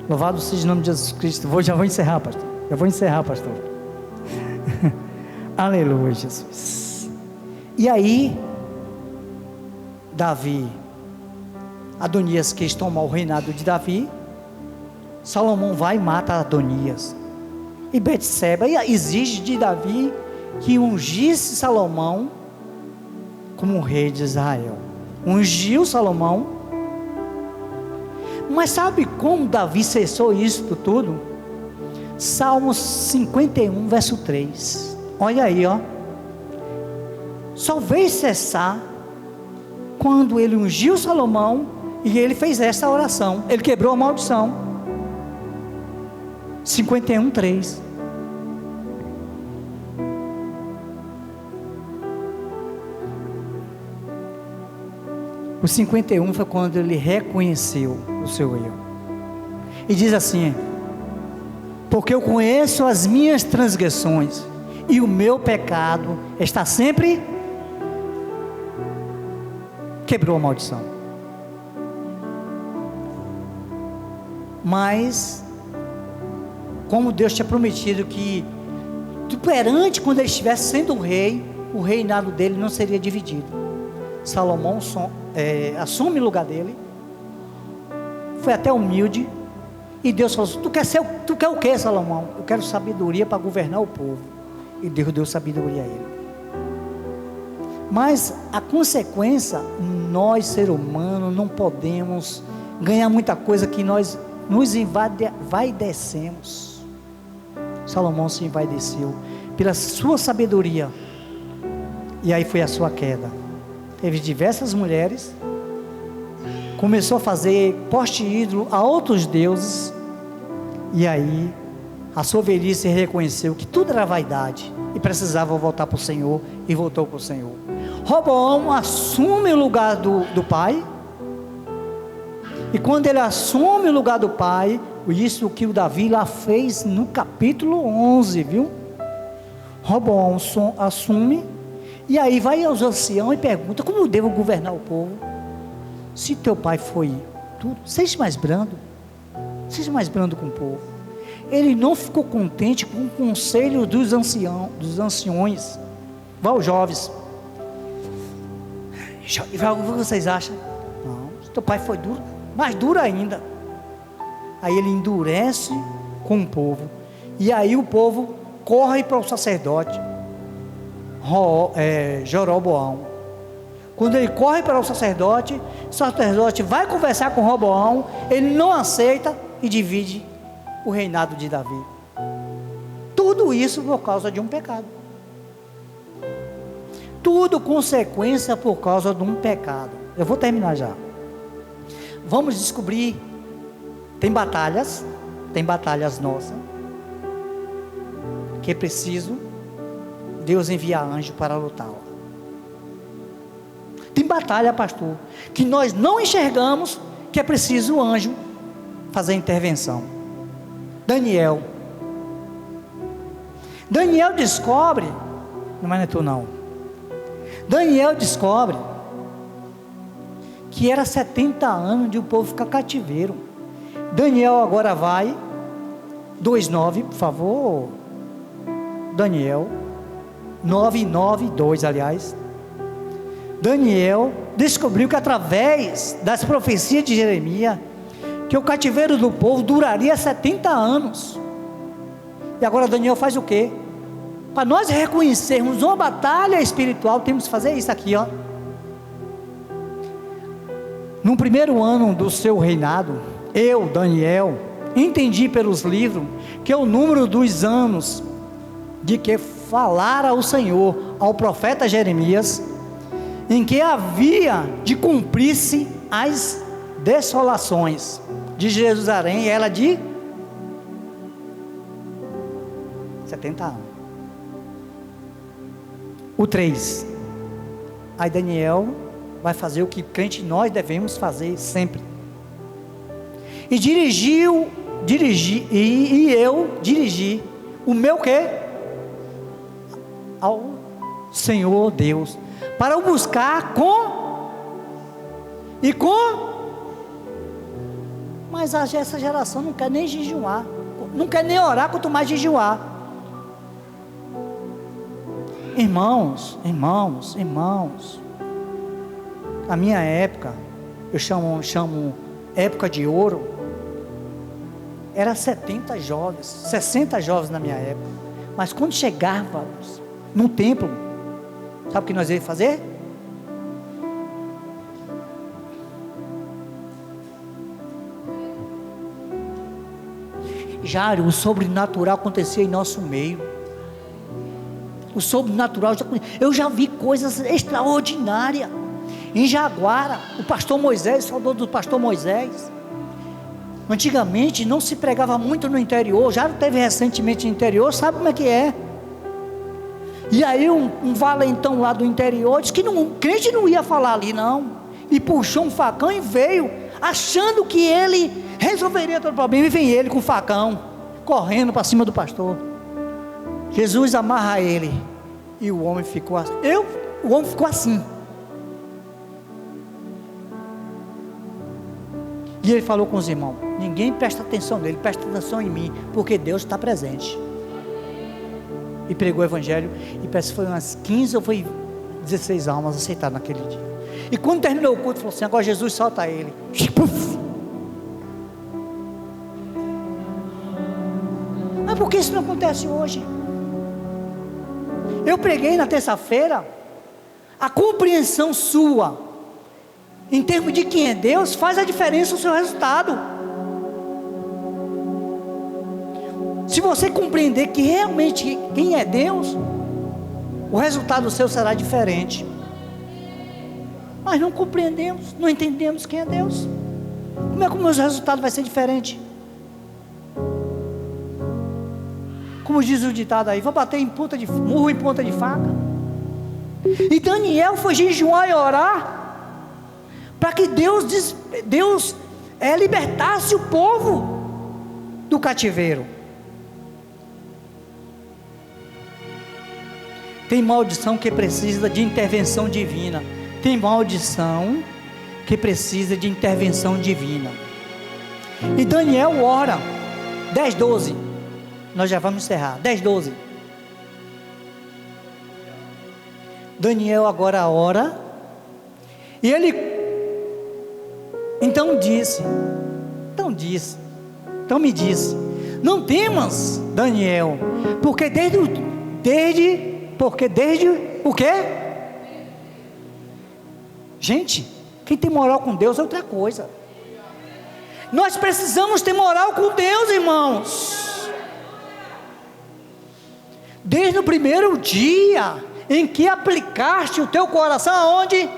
Louvado seja o nome de Jesus Cristo. Já vou encerrar, pastor. Aleluia, Jesus. E aí, Adonias quis tomar o reinado de Davi. Salomão vai e mata Adonias. E Betseba exige de Davi que ungisse Salomão como rei de Israel. Ungiu Salomão. Mas sabe como Davi cessou isso tudo? Salmos 51, verso 3. Olha aí, ó. Só veio cessar quando ele ungiu Salomão e ele fez essa oração. Ele quebrou a maldição. 51, 3. O 51 foi quando ele reconheceu o seu erro. E diz assim: porque eu conheço as minhas transgressões, e o meu pecado está sempre... Quebrou a maldição. Mas, como Deus tinha prometido que, perante quando ele estivesse sendo um rei, o reinado dele não seria dividido. Salomão assume o lugar dele, foi até humilde, e Deus falou assim, tu quer o que, Salomão? Eu quero sabedoria para governar o povo. E Deus deu sabedoria a ele. Mas a consequência, nós ser humanos não podemos ganhar muita coisa que nós nos envaidecemos. Salomão se envaideceu pela sua sabedoria, e aí foi a sua queda. Teve diversas mulheres, começou a fazer poste ídolo a outros deuses, e aí a sua velhice reconheceu que tudo era vaidade e precisava voltar para o Senhor, e voltou para o Senhor. Roboão assume o lugar do pai, e quando ele assume o lugar do pai, isso que o Davi lá fez no capítulo 11, viu? Roboão assume, e aí vai aos anciãos e pergunta: como eu devo governar o povo? Se teu pai foi tudo, seja mais brando com o povo. Ele não ficou contente com o conselho dos anciões. Vá aos jovens. O que vocês acham? Não, se teu pai foi duro, mais duro ainda. Aí ele endurece com o povo, e aí o povo corre para o sacerdote Jeroboão. Quando ele corre para o sacerdote vai conversar com Roboão, ele não aceita e divide o reinado de Davi. Tudo isso por causa de um pecado. Tudo consequência por causa de um pecado. Eu vou terminar já. Vamos descobrir. Tem batalhas nossas, que é preciso Deus enviar anjo para lutá-la. Tem batalha, pastor, que nós não enxergamos, que é preciso o anjo fazer intervenção. Daniel descobre, não é tu não, Daniel descobre que era 70 anos de o povo ficar cativeiro. Daniel agora vai, 2:9, por favor, Daniel, 9:2, aliás. Daniel descobriu que através das profecias de Jeremias, que o cativeiro do povo duraria 70 anos. E agora Daniel faz o quê? Para nós reconhecermos uma batalha espiritual, temos que fazer isso aqui, ó. No primeiro ano do seu reinado, Eu, Daniel, entendi pelos livros que o número dos anos de que falara o Senhor ao profeta Jeremias, em que havia de cumprir-se as desolações de Jerusalém, ela de 70 anos. O 3. Aí Daniel vai fazer o que crente nós devemos fazer sempre. E eu dirigi o meu quê? Ao Senhor Deus, para o buscar mas essa geração não quer nem jejuar, não quer nem orar, quanto mais jejuar. Irmãos, na minha época, eu chamo época de ouro, era 70 jovens, 60 jovens na minha época, mas quando chegávamos no templo, sabe o que nós íamos fazer? Jário, o sobrenatural acontecia em nosso meio. O sobrenatural, eu já vi coisas extraordinárias. Em Jaguara, o pastor Moisés, saudoso do pastor Moisés. Antigamente não se pregava muito no interior, já teve recentemente no interior, sabe como é que é? E aí um valentão lá do interior disse que crente não ia falar ali não, e puxou um facão e veio, achando que ele resolveria todo o problema, e vem ele com o facão, correndo para cima do pastor. Jesus amarra ele, e o homem ficou assim, o homem ficou assim, e ele falou com os irmãos, ninguém presta atenção nele, presta atenção em mim, porque Deus está presente. E pregou o evangelho, e parece que foi umas 15 ou foi 16 almas aceitadas naquele dia. E quando terminou o culto, falou assim, agora Jesus solta ele. Mas por que isso não acontece hoje? Eu preguei na terça-feira, a compreensão sua, em termos de quem é Deus, faz a diferença no seu resultado. Se você compreender que realmente quem é Deus, o resultado seu será diferente. Mas não compreendemos, não entendemos quem é Deus. Como é que o meu resultado vai ser diferente? Como diz o ditado aí, vou bater murro em ponta de faca. E Daniel foi jejuar e orar para que Deus libertasse o povo do cativeiro. Tem maldição que precisa de intervenção divina. Tem maldição que precisa de intervenção divina. E Daniel ora. 10:12. Nós já vamos encerrar. 10:12. Daniel agora ora. E ele então me disse: não temas, Daniel, porque desde o quê? Gente, quem tem moral com Deus é outra coisa. Nós precisamos ter moral com Deus, irmãos. Desde o primeiro dia em que aplicaste o teu coração aonde?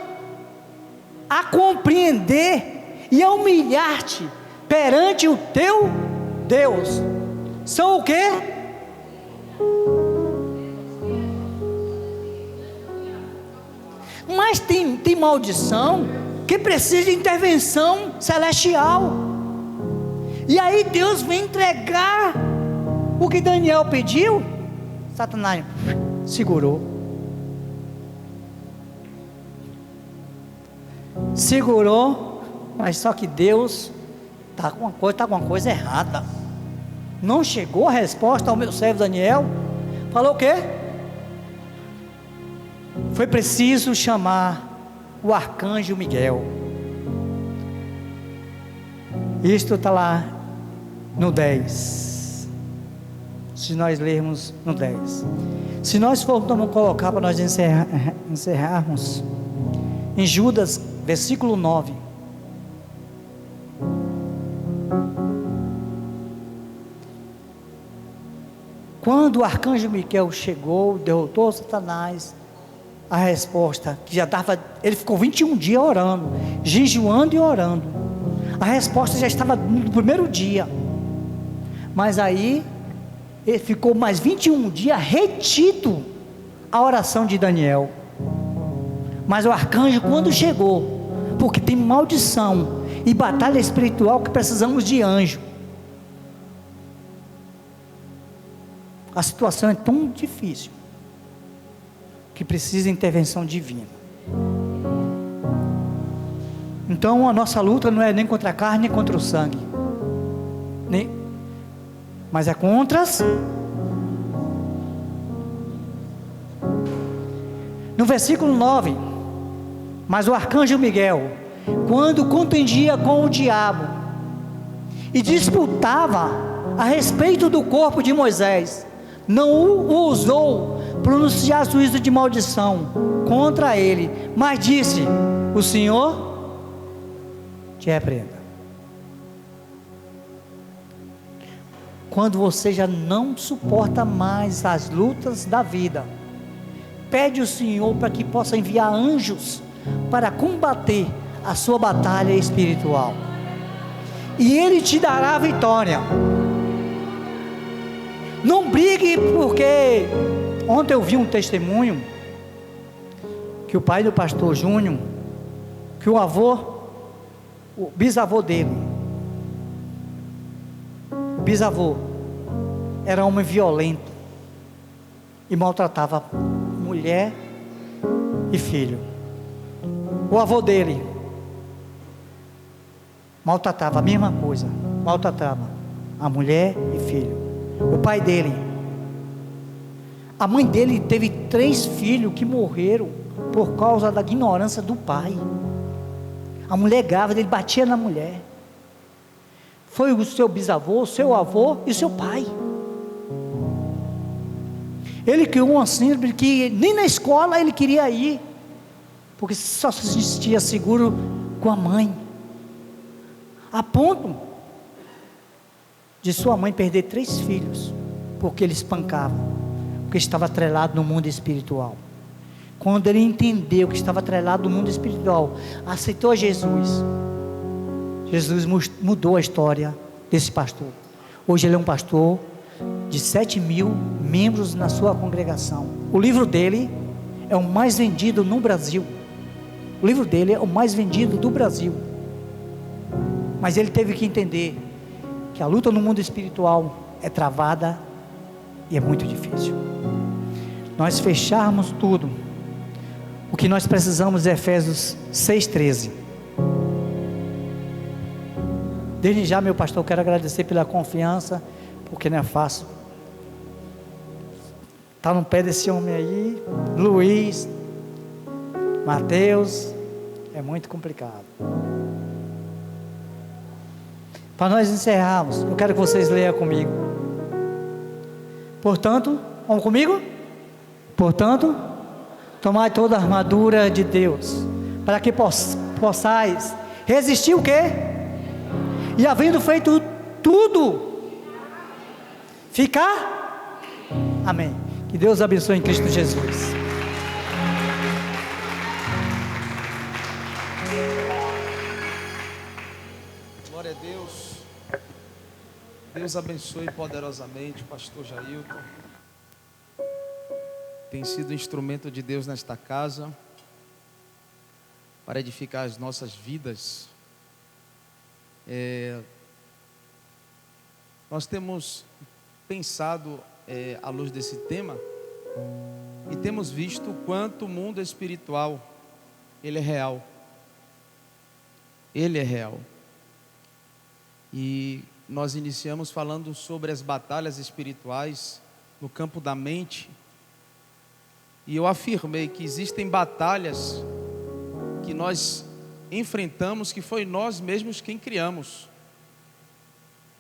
A compreender e a humilhar-te perante o teu Deus. São o quê? Mas tem maldição que precisa de intervenção celestial. E aí Deus vem entregar o que Daniel pediu. Satanás segurou, mas só que Deus está com uma coisa errada. Não chegou a resposta ao meu servo Daniel. Falou o quê? Foi preciso chamar o arcanjo Miguel. Isto está lá no 10. Se nós lermos no 10. Se nós formos colocar para nós encerrarmos em Judas, versículo 9. Quando o arcanjo Miguel chegou, derrotou Satanás, a resposta, que já estava, ele ficou 21 dias orando, jejuando e orando. A resposta já estava no primeiro dia. Mas aí, ele ficou mais 21 dias retido a oração de Daniel. Mas o arcanjo, quando chegou, porque tem maldição e batalha espiritual que precisamos de anjo. A situação é tão difícil que precisa de intervenção divina. Então a nossa luta não é nem contra a carne, nem contra o sangue, mas é contra as... No versículo 9, mas o arcanjo Miguel, quando contendia com o diabo e disputava a respeito do corpo de Moisés, não o ousou pronunciar juízo de maldição contra ele, mas disse: o Senhor te repreenda. Quando você já não suporta mais as lutas da vida, pede ao Senhor para que possa enviar anjos para combater a sua batalha espiritual, e Ele te dará a vitória. Não brigue, porque ontem eu vi um testemunho que o pai do pastor Júnior, que o bisavô dele, o bisavô era homem violento e maltratava mulher e filho. O avô dele maltratava a mesma coisa, maltratava a mulher e filho. O pai dele, a mãe dele teve 3 filhos que morreram por causa da ignorância do pai. A mulher grávida, ele batia na mulher. Foi o seu bisavô, o seu avô e o seu pai. Ele criou uma síndrome que nem na escola ele queria ir, porque só se sentia seguro com a mãe, a ponto de sua mãe perder 3 filhos, porque ele espancava, porque estava atrelado no mundo espiritual. Quando ele entendeu que estava atrelado no mundo espiritual, aceitou Jesus, Jesus mudou a história desse pastor. Hoje ele é um pastor de 7.000 membros na sua congregação. O livro dele é o mais vendido no Brasil. O livro dele é o mais vendido do Brasil. Mas ele teve que entender que a luta no mundo espiritual é travada e é muito difícil. Nós fecharmos tudo. O que nós precisamos é Efésios 6,13. Desde já, meu pastor, quero agradecer pela confiança, porque não é fácil. Está no pé desse homem aí, Luiz, Mateus, é muito complicado. Para nós encerrarmos, eu quero que vocês leiam comigo. Portanto, vamos comigo? Portanto, tomai toda a armadura de Deus, para que possais resistir o quê? E havendo feito tudo, ficar? Amém. Que Deus abençoe em Cristo Jesus. Glória a Deus. Deus abençoe poderosamente o pastor Jailton. Tem sido instrumento de Deus nesta casa para edificar as nossas vidas. Nós temos pensado à luz desse tema e temos visto o quanto o mundo espiritual ele é real. Ele é real. E nós iniciamos falando sobre as batalhas espirituais no campo da mente. E eu afirmei que existem batalhas que nós enfrentamos, que foi nós mesmos quem criamos,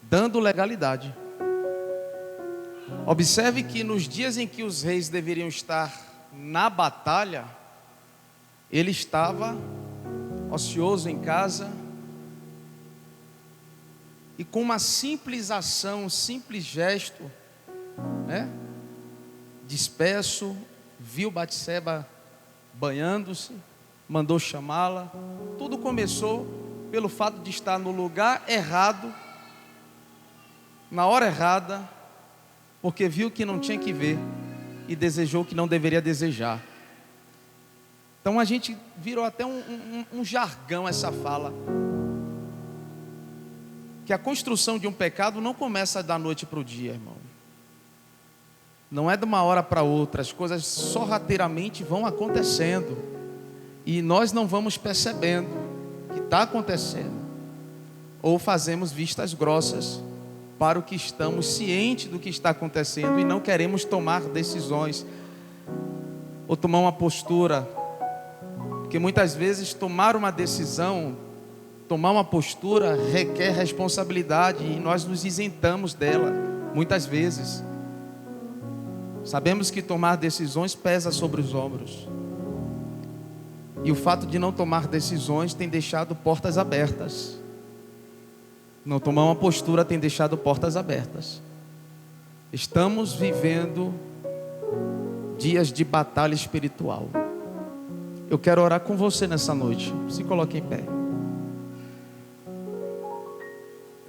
dando legalidade. Observe que nos dias em que os reis deveriam estar na batalha, ele estava ocioso em casa, e com uma simples ação, um simples gesto, né? Disperso, viu Batseba banhando-se, mandou chamá-la. Tudo começou pelo fato de estar no lugar errado, na hora errada, porque viu que não tinha que ver e desejou o que não deveria desejar. Então a gente virou até um jargão essa fala, que a construção de um pecado não começa da noite para o dia, irmão. Não é de uma hora para outra, as coisas sorrateiramente vão acontecendo e nós não vamos percebendo que está acontecendo, ou fazemos vistas grossas para o que estamos cientes do que está acontecendo e não queremos tomar decisões ou tomar uma postura, porque muitas vezes tomar uma decisão, tomar uma postura requer responsabilidade e nós nos isentamos dela muitas vezes. Sabemos que tomar decisões pesa sobre os ombros. E o fato de não tomar decisões tem deixado portas abertas. Não tomar uma postura tem deixado portas abertas. Estamos vivendo dias de batalha espiritual. Eu quero orar com você nessa noite. Se coloque em pé.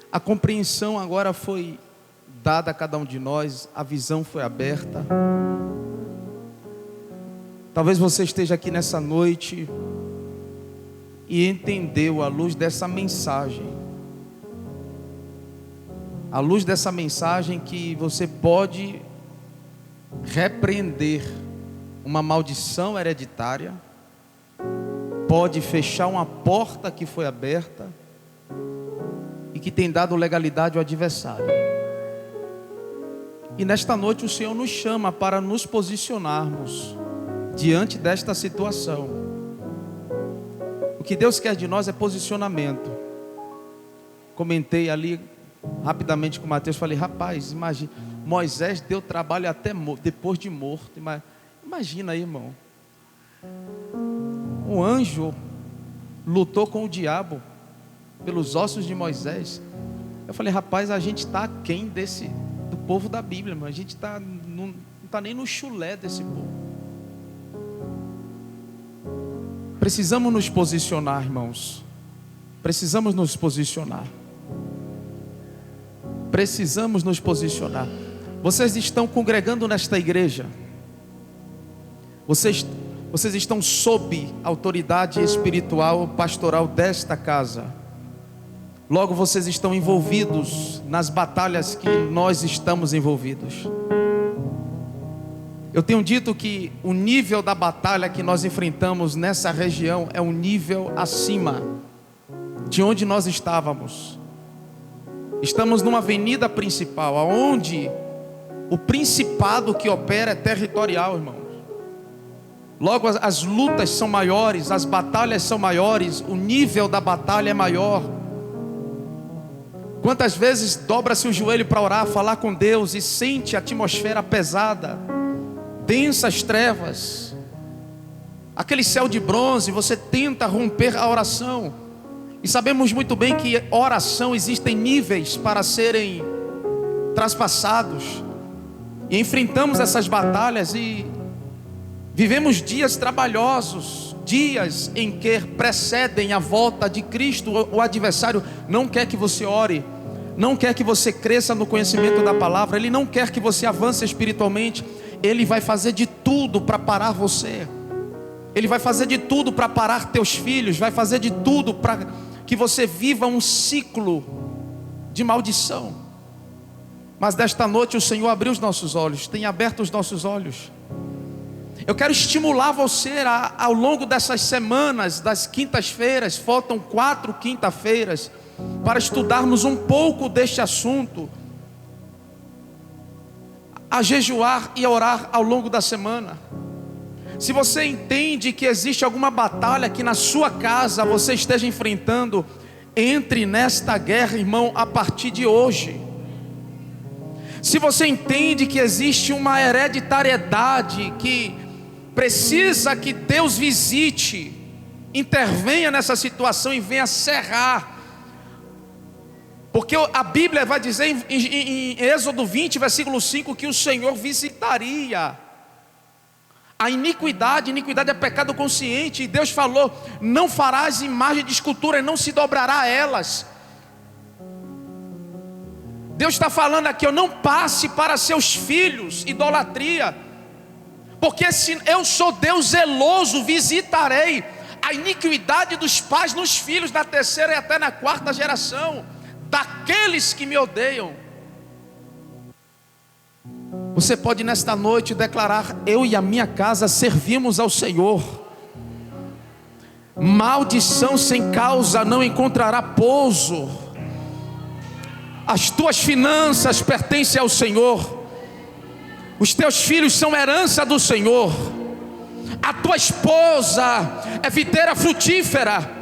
A compreensão agora foi dada a cada um de nós, a visão foi aberta. Talvez você esteja aqui nessa noite e entendeu à luz dessa mensagem, à luz dessa mensagem, que você pode repreender uma maldição hereditária, pode fechar uma porta que foi aberta e que tem dado legalidade ao adversário. E nesta noite o Senhor nos chama para nos posicionarmos diante desta situação. O que Deus quer de nós é posicionamento. Comentei ali rapidamente com o Mateus, falei: rapaz, imagina, Moisés deu trabalho até depois de morto. Imagina aí, irmão, um anjo lutou com o diabo pelos ossos de Moisés. Eu falei: rapaz, a gente está aquém do povo da Bíblia, irmão. A gente não está nem no chulé desse povo. Precisamos nos posicionar, irmãos. Precisamos nos posicionar. Precisamos nos posicionar. Vocês estão congregando nesta igreja. Vocês estão sob a autoridade espiritual, pastoral desta casa. Logo, vocês estão envolvidos nas batalhas que nós estamos envolvidos. Eu tenho dito que o nível da batalha que nós enfrentamos nessa região é um nível acima de onde nós estávamos. Estamos numa avenida principal, onde o principado que opera é territorial, irmãos. Logo, as lutas são maiores, as batalhas são maiores, o nível da batalha é maior. Quantas vezes dobra-se o joelho para orar, falar com Deus e sente a atmosfera pesada, densas trevas, aquele céu de bronze, você tenta romper a oração. E sabemos muito bem que oração existem níveis para serem traspassados. E enfrentamos essas batalhas e vivemos dias trabalhosos, dias em que precedem a volta de Cristo. O adversário não quer que você ore, não quer que você cresça no conhecimento da palavra, ele não quer que você avance espiritualmente. Ele vai fazer de tudo para parar você. Ele vai fazer de tudo para parar teus filhos, vai fazer de tudo para que você viva um ciclo de maldição. Mas desta noite o Senhor abriu os nossos olhos, tem aberto os nossos olhos. Eu quero estimular você ao longo dessas semanas, das quintas-feiras, faltam 4 quinta-feiras, para estudarmos um pouco deste assunto, a jejuar e a orar ao longo da semana. Se você entende que existe alguma batalha que na sua casa você esteja enfrentando, entre nesta guerra, irmão, a partir de hoje. Se você entende que existe uma hereditariedade que precisa que Deus visite, intervenha nessa situação e venha serrar Porque a Bíblia vai dizer em Êxodo 20, versículo 5, que o Senhor visitaria a iniquidade. Iniquidade é pecado consciente. E Deus falou: não farás imagem de escultura e não se dobrará a elas. Deus está falando aqui: não passe para seus filhos idolatria, porque se eu sou Deus zeloso, visitarei a iniquidade dos pais nos filhos, na terceira e até na quarta geração daqueles que me odeiam. Você pode nesta noite declarar: eu e a minha casa servimos ao Senhor. Maldição sem causa não encontrará pouso. As tuas finanças pertencem ao Senhor. Os teus filhos são herança do Senhor. A tua esposa é videira frutífera.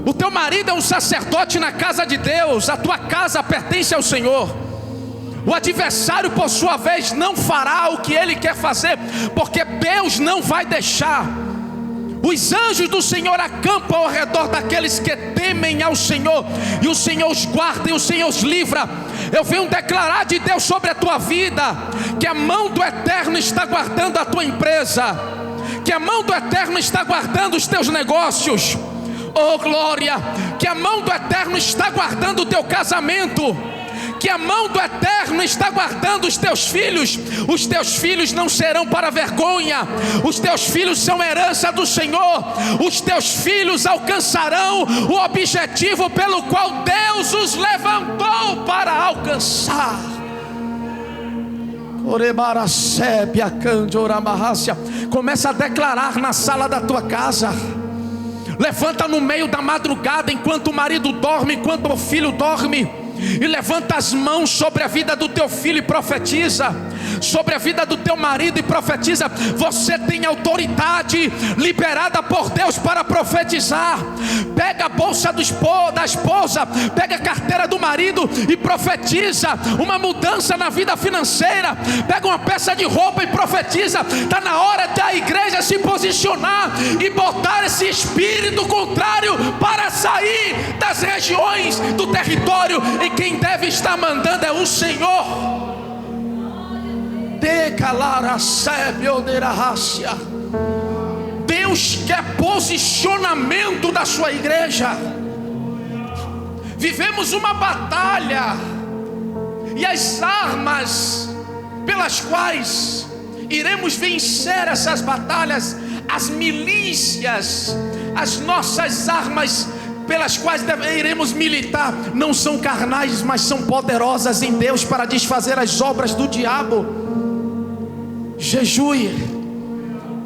O teu marido é um sacerdote na casa de Deus. A tua casa pertence ao Senhor. O adversário, por sua vez, não fará o que ele quer fazer, porque Deus não vai deixar. Os anjos do Senhor acampam ao redor daqueles que temem ao Senhor, e o Senhor os guarda e o Senhor os livra. Eu venho declarar de Deus sobre a tua vida, que a mão do Eterno está guardando a tua empresa, que a mão do Eterno está guardando os teus negócios. Oh glória, que a mão do Eterno está guardando o teu casamento, que a mão do Eterno está guardando os teus filhos. Os teus filhos não serão para vergonha. Os teus filhos são herança do Senhor. Os teus filhos alcançarão o objetivo pelo qual Deus os levantou para alcançar. Começa a declarar na sala da tua casa. Levanta no meio da madrugada, enquanto o marido dorme, enquanto o filho dorme, e levanta as mãos sobre a vida do teu filho e profetiza, sobre a vida do teu marido e profetiza. Você tem autoridade liberada por Deus para profetizar. Pega a bolsa da esposa, pega a carteira do marido e profetiza uma mudança na vida financeira. Pega uma peça de roupa e profetiza. Está na hora da igreja se posicionar e botar esse espírito contrário para sair das regiões do território. E quem deve estar mandando é o Senhor. Deus quer posicionamento da sua igreja. Vivemos uma batalha, e as armas pelas quais iremos vencer essas batalhas, as milícias, as nossas armas pelas quais iremos militar, não são carnais, mas são poderosas em Deus para desfazer as obras do diabo. Jejue,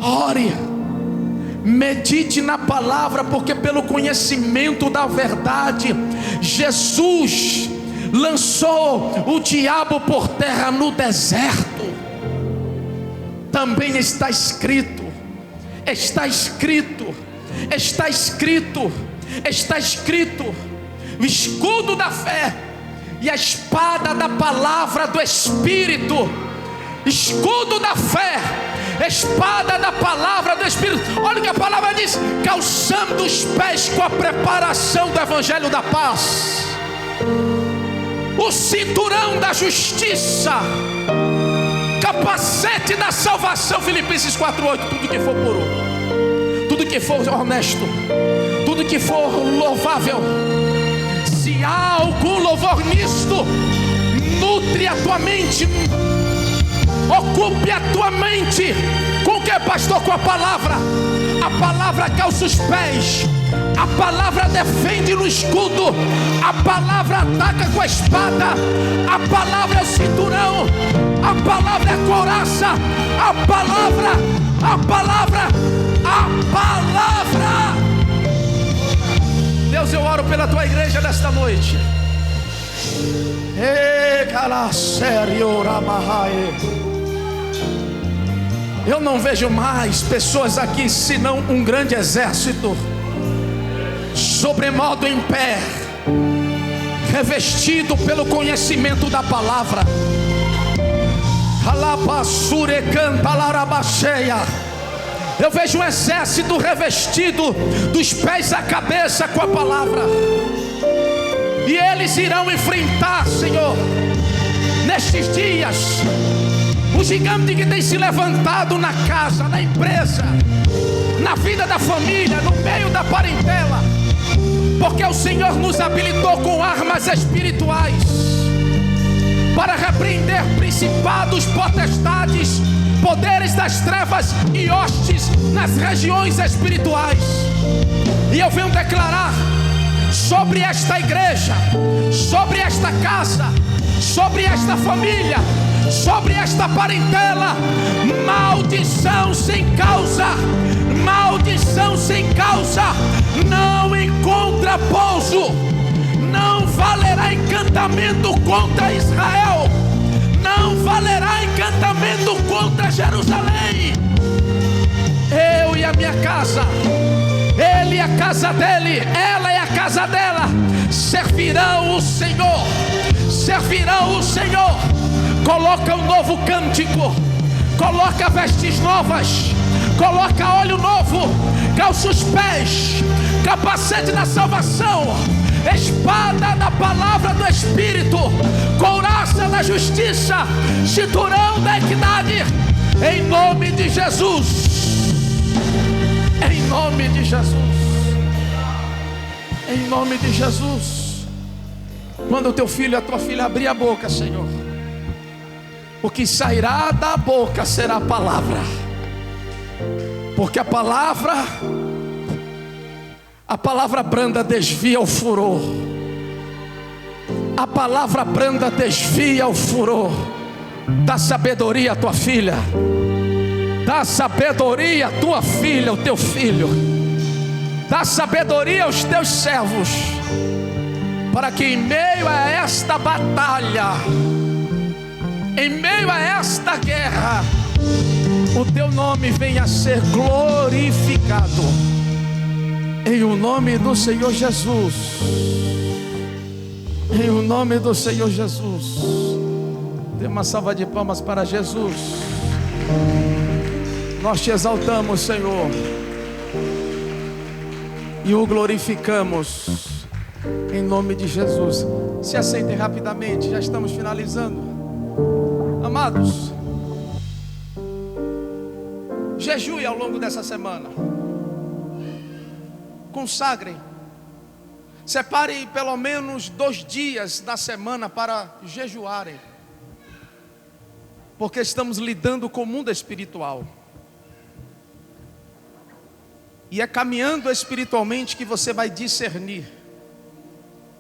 ore, medite na palavra, porque pelo conhecimento da verdade, Jesus lançou o diabo por terra no deserto. Também está escrito, está escrito, está escrito, está escrito: o escudo da fé e a espada da palavra do Espírito. Escudo da fé, espada da palavra do Espírito. Olha o que a palavra diz: calçando os pés com a preparação do Evangelho da paz, o cinturão da justiça, capacete da salvação. Filipenses 4:8. Tudo que for puro, tudo que for honesto, tudo que for louvável, se há algum louvor nisto, nutre a tua mente. Ocupe a tua mente com o que, pastor? Com a palavra. A palavra calça os pés, a palavra defende no escudo, a palavra ataca com a espada, a palavra é o cinturão, a palavra é a couraça, a palavra. Deus, eu oro pela tua igreja nesta noite. Eu não vejo mais pessoas aqui senão um grande exército, sobremodo em pé, revestido pelo conhecimento da palavra. Eu vejo um exército revestido dos pés à cabeça com a palavra. E eles irão enfrentar, Senhor, nestes dias, o gigante que tem se levantado na casa, na empresa, na vida da família, no meio da parentela. Porque o Senhor nos habilitou com armas espirituais para repreender principados, potestades, poderes das trevas e hostes nas regiões espirituais. E eu venho declarar sobre esta igreja, sobre esta casa, sobre esta família, sobre esta parentela, maldição sem causa, maldição sem causa, não encontra pouso. Não valerá encantamento contra Israel, não valerá encantamento contra Jerusalém. Eu e a minha casa, ele e a casa dele, ela e a casa dela, servirão o Senhor, servirão o Senhor. Coloca um novo cântico, coloca vestes novas, coloca óleo novo, calça os pés, capacete da salvação, espada da palavra do Espírito, couraça da justiça, cinturão da equidade, em nome de Jesus, em nome de Jesus, em nome de Jesus. Quando o teu filho e a tua filha abrir a boca, Senhor, o que sairá da boca será a palavra, porque a palavra branda desvia o furor. A palavra branda desvia o furor. Dá sabedoria à tua filha, dá sabedoria à tua filha, ao teu filho, dá sabedoria aos teus servos, para que em meio a esta batalha, em meio a esta guerra, o teu nome venha a ser glorificado. Em o nome do Senhor Jesus, em o nome do Senhor Jesus. Dê uma salva de palmas para Jesus. Nós te exaltamos, Senhor, e o glorificamos em nome de Jesus. Se assentem rapidamente, já estamos finalizando. Amados, jejue ao longo dessa semana. Consagrem, separem pelo menos 2 dias da semana para jejuarem, porque estamos lidando com o mundo espiritual, e é caminhando espiritualmente que você vai discernir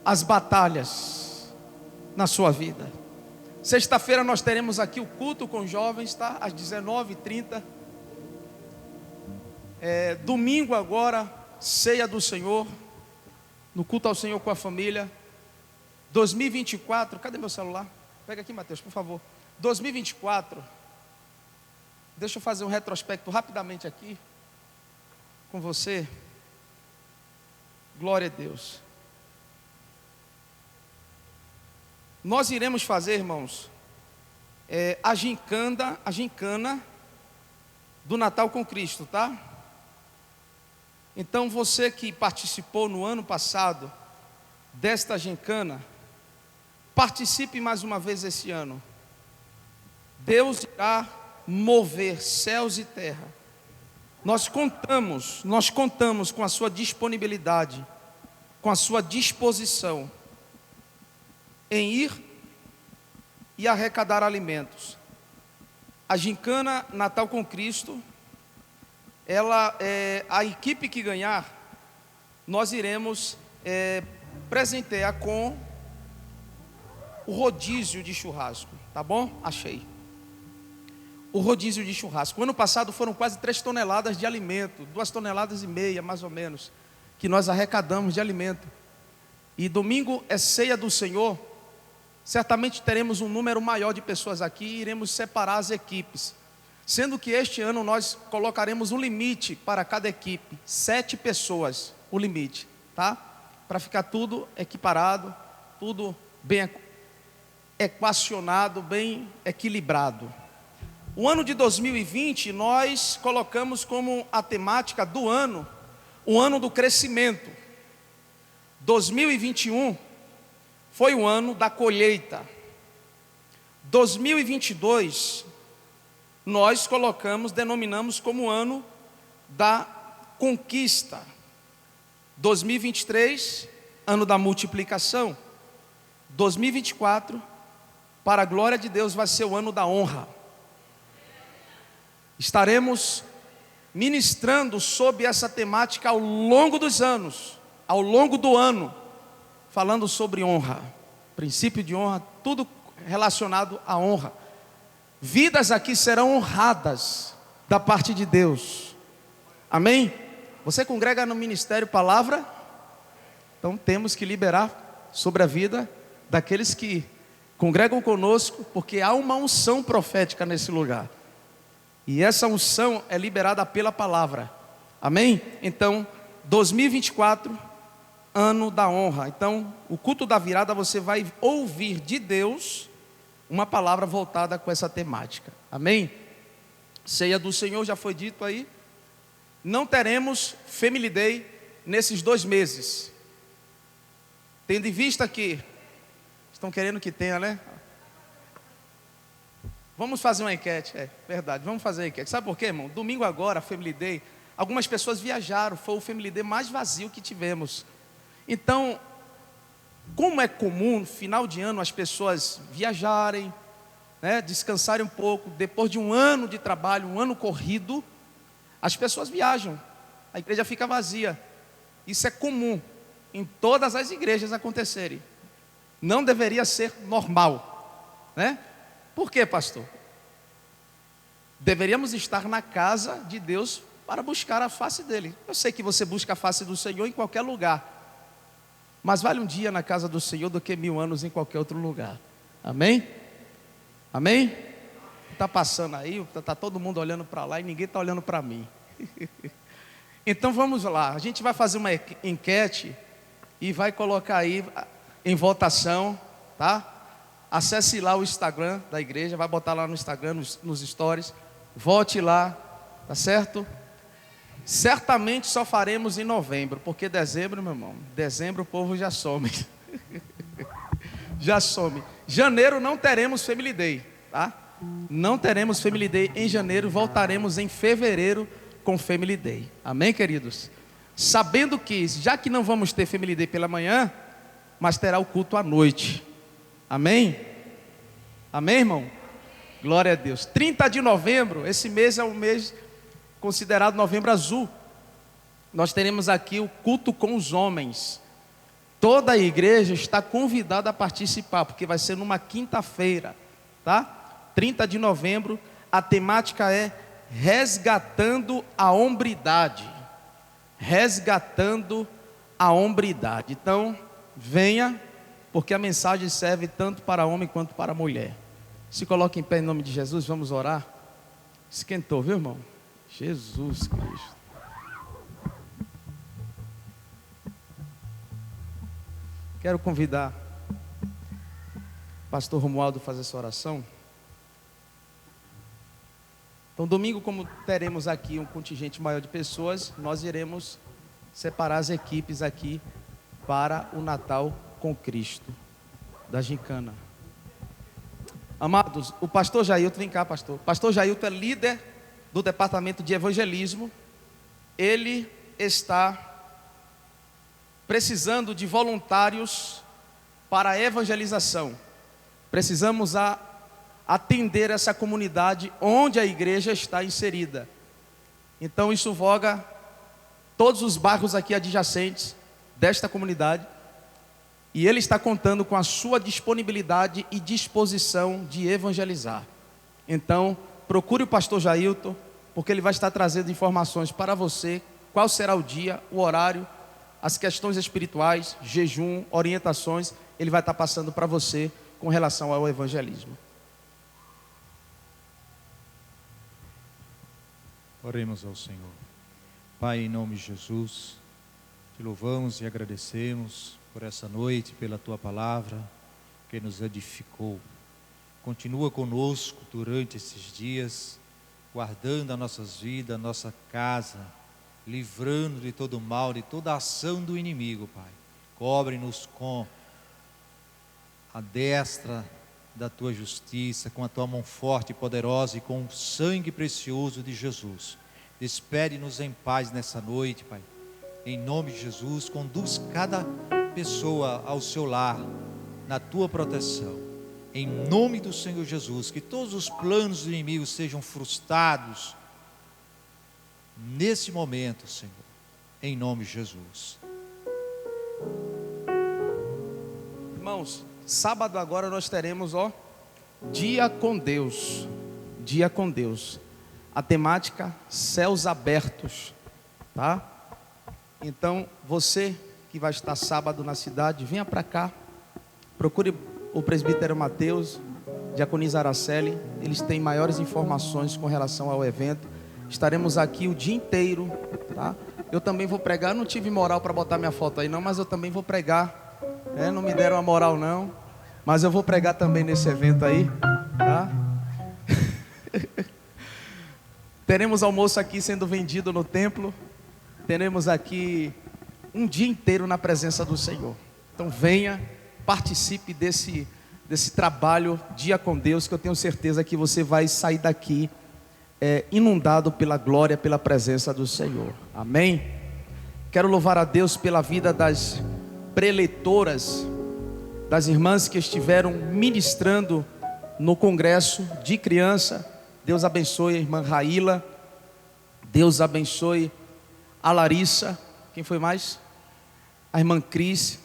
as batalhas na sua vida. Sexta-feira nós teremos aqui o culto com os jovens, tá? Às 19h30. Domingo agora, ceia do Senhor, no culto ao Senhor com a família. 2024, cadê meu celular? Pega aqui, Mateus, por favor. 2024, deixa eu fazer um retrospecto rapidamente aqui com você. Glória a Deus. Nós iremos fazer, irmãos, a gincana do Natal com Cristo, tá? Então você que participou no ano passado desta gincana, participe mais uma vez esse ano. Deus irá mover céus e terra. Nós contamos com a sua disponibilidade, com a sua disposição em ir e arrecadar alimentos. A gincana Natal com Cristo, a equipe que ganhar, nós iremos presentear com o rodízio de churrasco, tá bom? Achei. O rodízio de churrasco. O ano passado foram quase 3 toneladas de alimento, 2,5 toneladas mais ou menos, que nós arrecadamos de alimento. E domingo é ceia do Senhor. Certamente teremos um número maior de pessoas aqui e iremos separar as equipes. Sendo que este ano nós colocaremos um limite para cada equipe, 7 pessoas, o limite, tá? Para ficar tudo equiparado, tudo bem equacionado, bem equilibrado. O ano de 2020 nós colocamos como a temática do ano, o ano do crescimento. 2021 foi o ano da colheita. 2022, nós denominamos como ano da conquista. 2023, ano da multiplicação. 2024, para a glória de Deus, vai ser o ano da honra. Estaremos ministrando sobre essa temática ao longo dos anos, ao longo do ano, falando sobre honra, princípio de honra, tudo relacionado à honra. Vidas aqui serão honradas da parte de Deus. Amém? Você congrega no Ministério Palavra? Então temos que liberar sobre a vida daqueles que congregam conosco, porque há uma unção profética nesse lugar. E essa unção é liberada pela palavra. Amém? Então, 2024, ano da honra. Então, o culto da virada, você vai ouvir de Deus uma palavra voltada com essa temática. Amém? Ceia do Senhor, já foi dito aí. Não teremos Family Day nesses 2 meses. Tendo em vista que estão querendo que tenha, né? Vamos fazer uma enquete, verdade, vamos fazer uma enquete. Sabe por quê, irmão? Domingo agora, Family Day, algumas pessoas viajaram, foi o Family Day mais vazio que tivemos. Então, como é comum, no final de ano, as pessoas viajarem, né, descansarem um pouco, depois de um ano de trabalho, um ano corrido, as pessoas viajam, a igreja fica vazia. Isso é comum em todas as igrejas acontecerem. Não deveria ser normal, né? Por quê, pastor? Deveríamos estar na casa de Deus para buscar a face dele. Eu sei que você busca a face do Senhor em qualquer lugar, mas vale um dia na casa do Senhor do que 1000 anos em qualquer outro lugar. Amém? Amém? Está passando aí, está todo mundo olhando para lá e ninguém está olhando para mim. Então vamos lá, a gente vai fazer uma enquete e vai colocar aí em votação, tá? Acesse lá o Instagram da igreja, vai botar lá no Instagram, nos stories, vote lá, tá certo? Certamente só faremos em novembro, porque dezembro, meu irmão, dezembro o povo já some. Já some. Janeiro não teremos Family Day, tá? Não teremos Family Day em janeiro, voltaremos em fevereiro com Family Day. Amém, queridos? Sabendo que, já que não vamos ter Family Day pela manhã, mas terá o culto à noite. Amém? Amém, irmão? Glória a Deus. 30 de novembro, esse mês é um mês considerado novembro azul. Nós teremos aqui o culto com os homens. Toda a igreja está convidada a participar, porque vai ser numa quinta-feira, tá? 30 de novembro, a temática é resgatando a hombridade. Resgatando a hombridade. Então, venha, porque a mensagem serve tanto para homem quanto para mulher. Se coloque em pé em nome de Jesus, vamos orar. Esquentou, viu, irmão? Jesus Cristo. Quero convidar o pastor Romualdo a fazer essa oração. Então, domingo, como teremos aqui um contingente maior de pessoas, nós iremos separar as equipes aqui para o Natal com Cristo, da gincana. Amados, o pastor Jailton, vem cá, pastor. O pastor Jailton é líder do departamento de evangelismo. Ele está precisando de voluntários para a evangelização. Precisamos atender essa comunidade onde a igreja está inserida. Então isso voga todos os bairros aqui adjacentes desta comunidade. E ele está contando com a sua disponibilidade e disposição de evangelizar. Então, procure o pastor Jailton, porque ele vai estar trazendo informações para você, qual será o dia, o horário, as questões espirituais, jejum, orientações, ele vai estar passando para você com relação ao evangelismo. Oremos ao Senhor. Pai, em nome de Jesus, te louvamos e agradecemos por essa noite, pela tua palavra que nos edificou. Continua conosco durante esses dias, guardando as nossas vidas, a nossa casa, livrando de todo mal, de toda ação do inimigo, Pai. Cobre-nos com a destra da tua justiça, com a tua mão forte e poderosa e com o sangue precioso de Jesus. Despede-nos em paz nessa noite, Pai. Em nome de Jesus, conduz cada pessoa ao seu lar, na tua proteção. Em nome do Senhor Jesus, que todos os planos do inimigo sejam frustrados nesse momento, Senhor. Em nome de Jesus. Irmãos, sábado agora nós teremos, Dia com Deus. Dia com Deus. A temática, céus abertos, tá? Então, você que vai estar sábado na cidade, venha para cá, procure o presbítero Mateus, diaconisa Araceli, eles têm maiores informações com relação ao evento. Estaremos aqui o dia inteiro, tá? Eu também vou pregar, não tive moral para botar minha foto aí não, mas eu também vou pregar, não me deram a moral não, mas eu vou pregar também nesse evento aí, tá? Teremos almoço aqui sendo vendido no templo, teremos aqui um dia inteiro na presença do Senhor. Então venha, participe desse trabalho, Dia com Deus, que eu tenho certeza que você vai sair daqui inundado pela glória, pela presença do Senhor. Amém? Quero louvar a Deus pela vida das preletoras, das irmãs que estiveram ministrando no congresso de criança. Deus abençoe a irmã Raíla, Deus abençoe a Larissa, quem foi mais? A irmã Cris,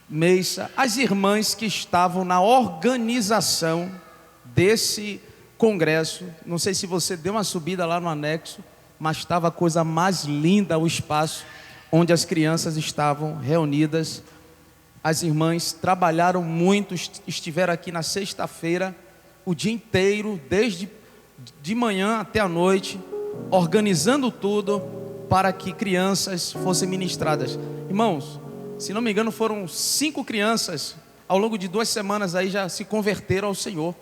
Meissa, as irmãs que estavam na organização desse congresso. Não sei se você deu uma subida lá no anexo, mas estava a coisa mais linda, o espaço onde as crianças estavam reunidas. As irmãs trabalharam muito, estiveram aqui na sexta-feira, o dia inteiro, desde de manhã até a noite, organizando tudo para que crianças fossem ministradas. Irmãos, se não me engano foram 5 crianças, ao longo de 2 semanas aí já se converteram ao Senhor.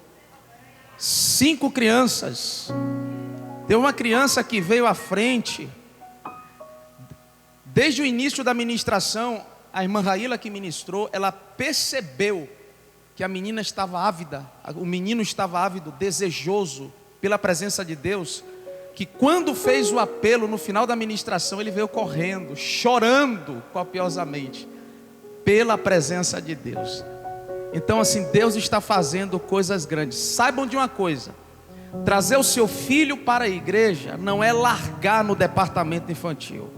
5 crianças. Tem uma criança que veio à frente, desde o início da ministração, a irmã Raíla que ministrou, ela percebeu que a menina estava ávida, o menino estava ávido, desejoso pela presença de Deus, que quando fez o apelo no final da ministração, ele veio correndo, chorando copiosamente, pela presença de Deus. Então assim, Deus está fazendo coisas grandes. Saibam de uma coisa: trazer o seu filho para a igreja não é largar no departamento infantil,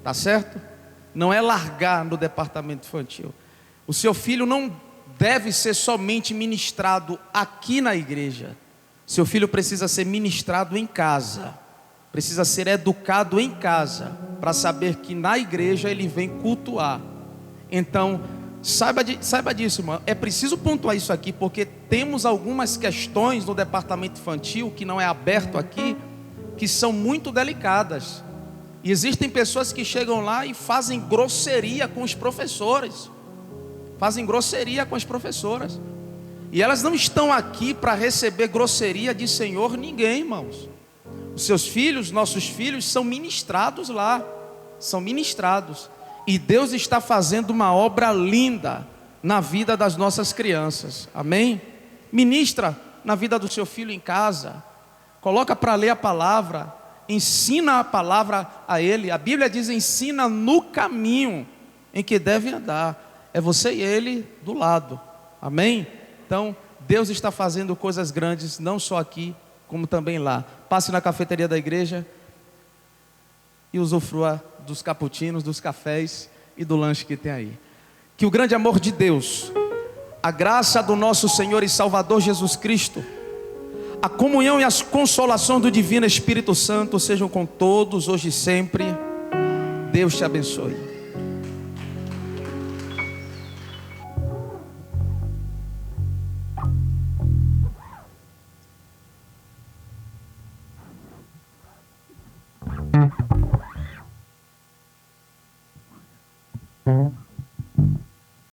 tá certo? Não é largar no departamento infantil. O seu filho não deve ser somente ministrado aqui na igreja. Seu filho precisa ser ministrado em casa, precisa ser educado em casa, para saber que na igreja ele vem cultuar. Então, saiba disso, irmão. É preciso pontuar isso aqui, porque temos algumas questões no departamento infantil, que não é aberto aqui, que são muito delicadas. E existem pessoas que chegam lá e fazem grosseria com os professores. Fazem grosseria com as professoras. E elas não estão aqui para receber grosseria de senhor ninguém, irmãos. Os seus filhos, nossos filhos, são ministrados lá. São ministrados. E Deus está fazendo uma obra linda na vida das nossas crianças. Amém? Ministra na vida do seu filho em casa. Coloca para ler a palavra. Ensina a palavra a ele. A Bíblia diz: ensina no caminho em que deve andar. É você e ele do lado. Amém? Então, Deus está fazendo coisas grandes, não só aqui, como também lá. Passe na cafeteria da igreja e usufrua dos cappuccinos, dos cafés e do lanche que tem aí. Que o grande amor de Deus, a graça do nosso Senhor e Salvador Jesus Cristo, a comunhão e as consolações do Divino Espírito Santo sejam com todos, hoje e sempre. Deus te abençoe.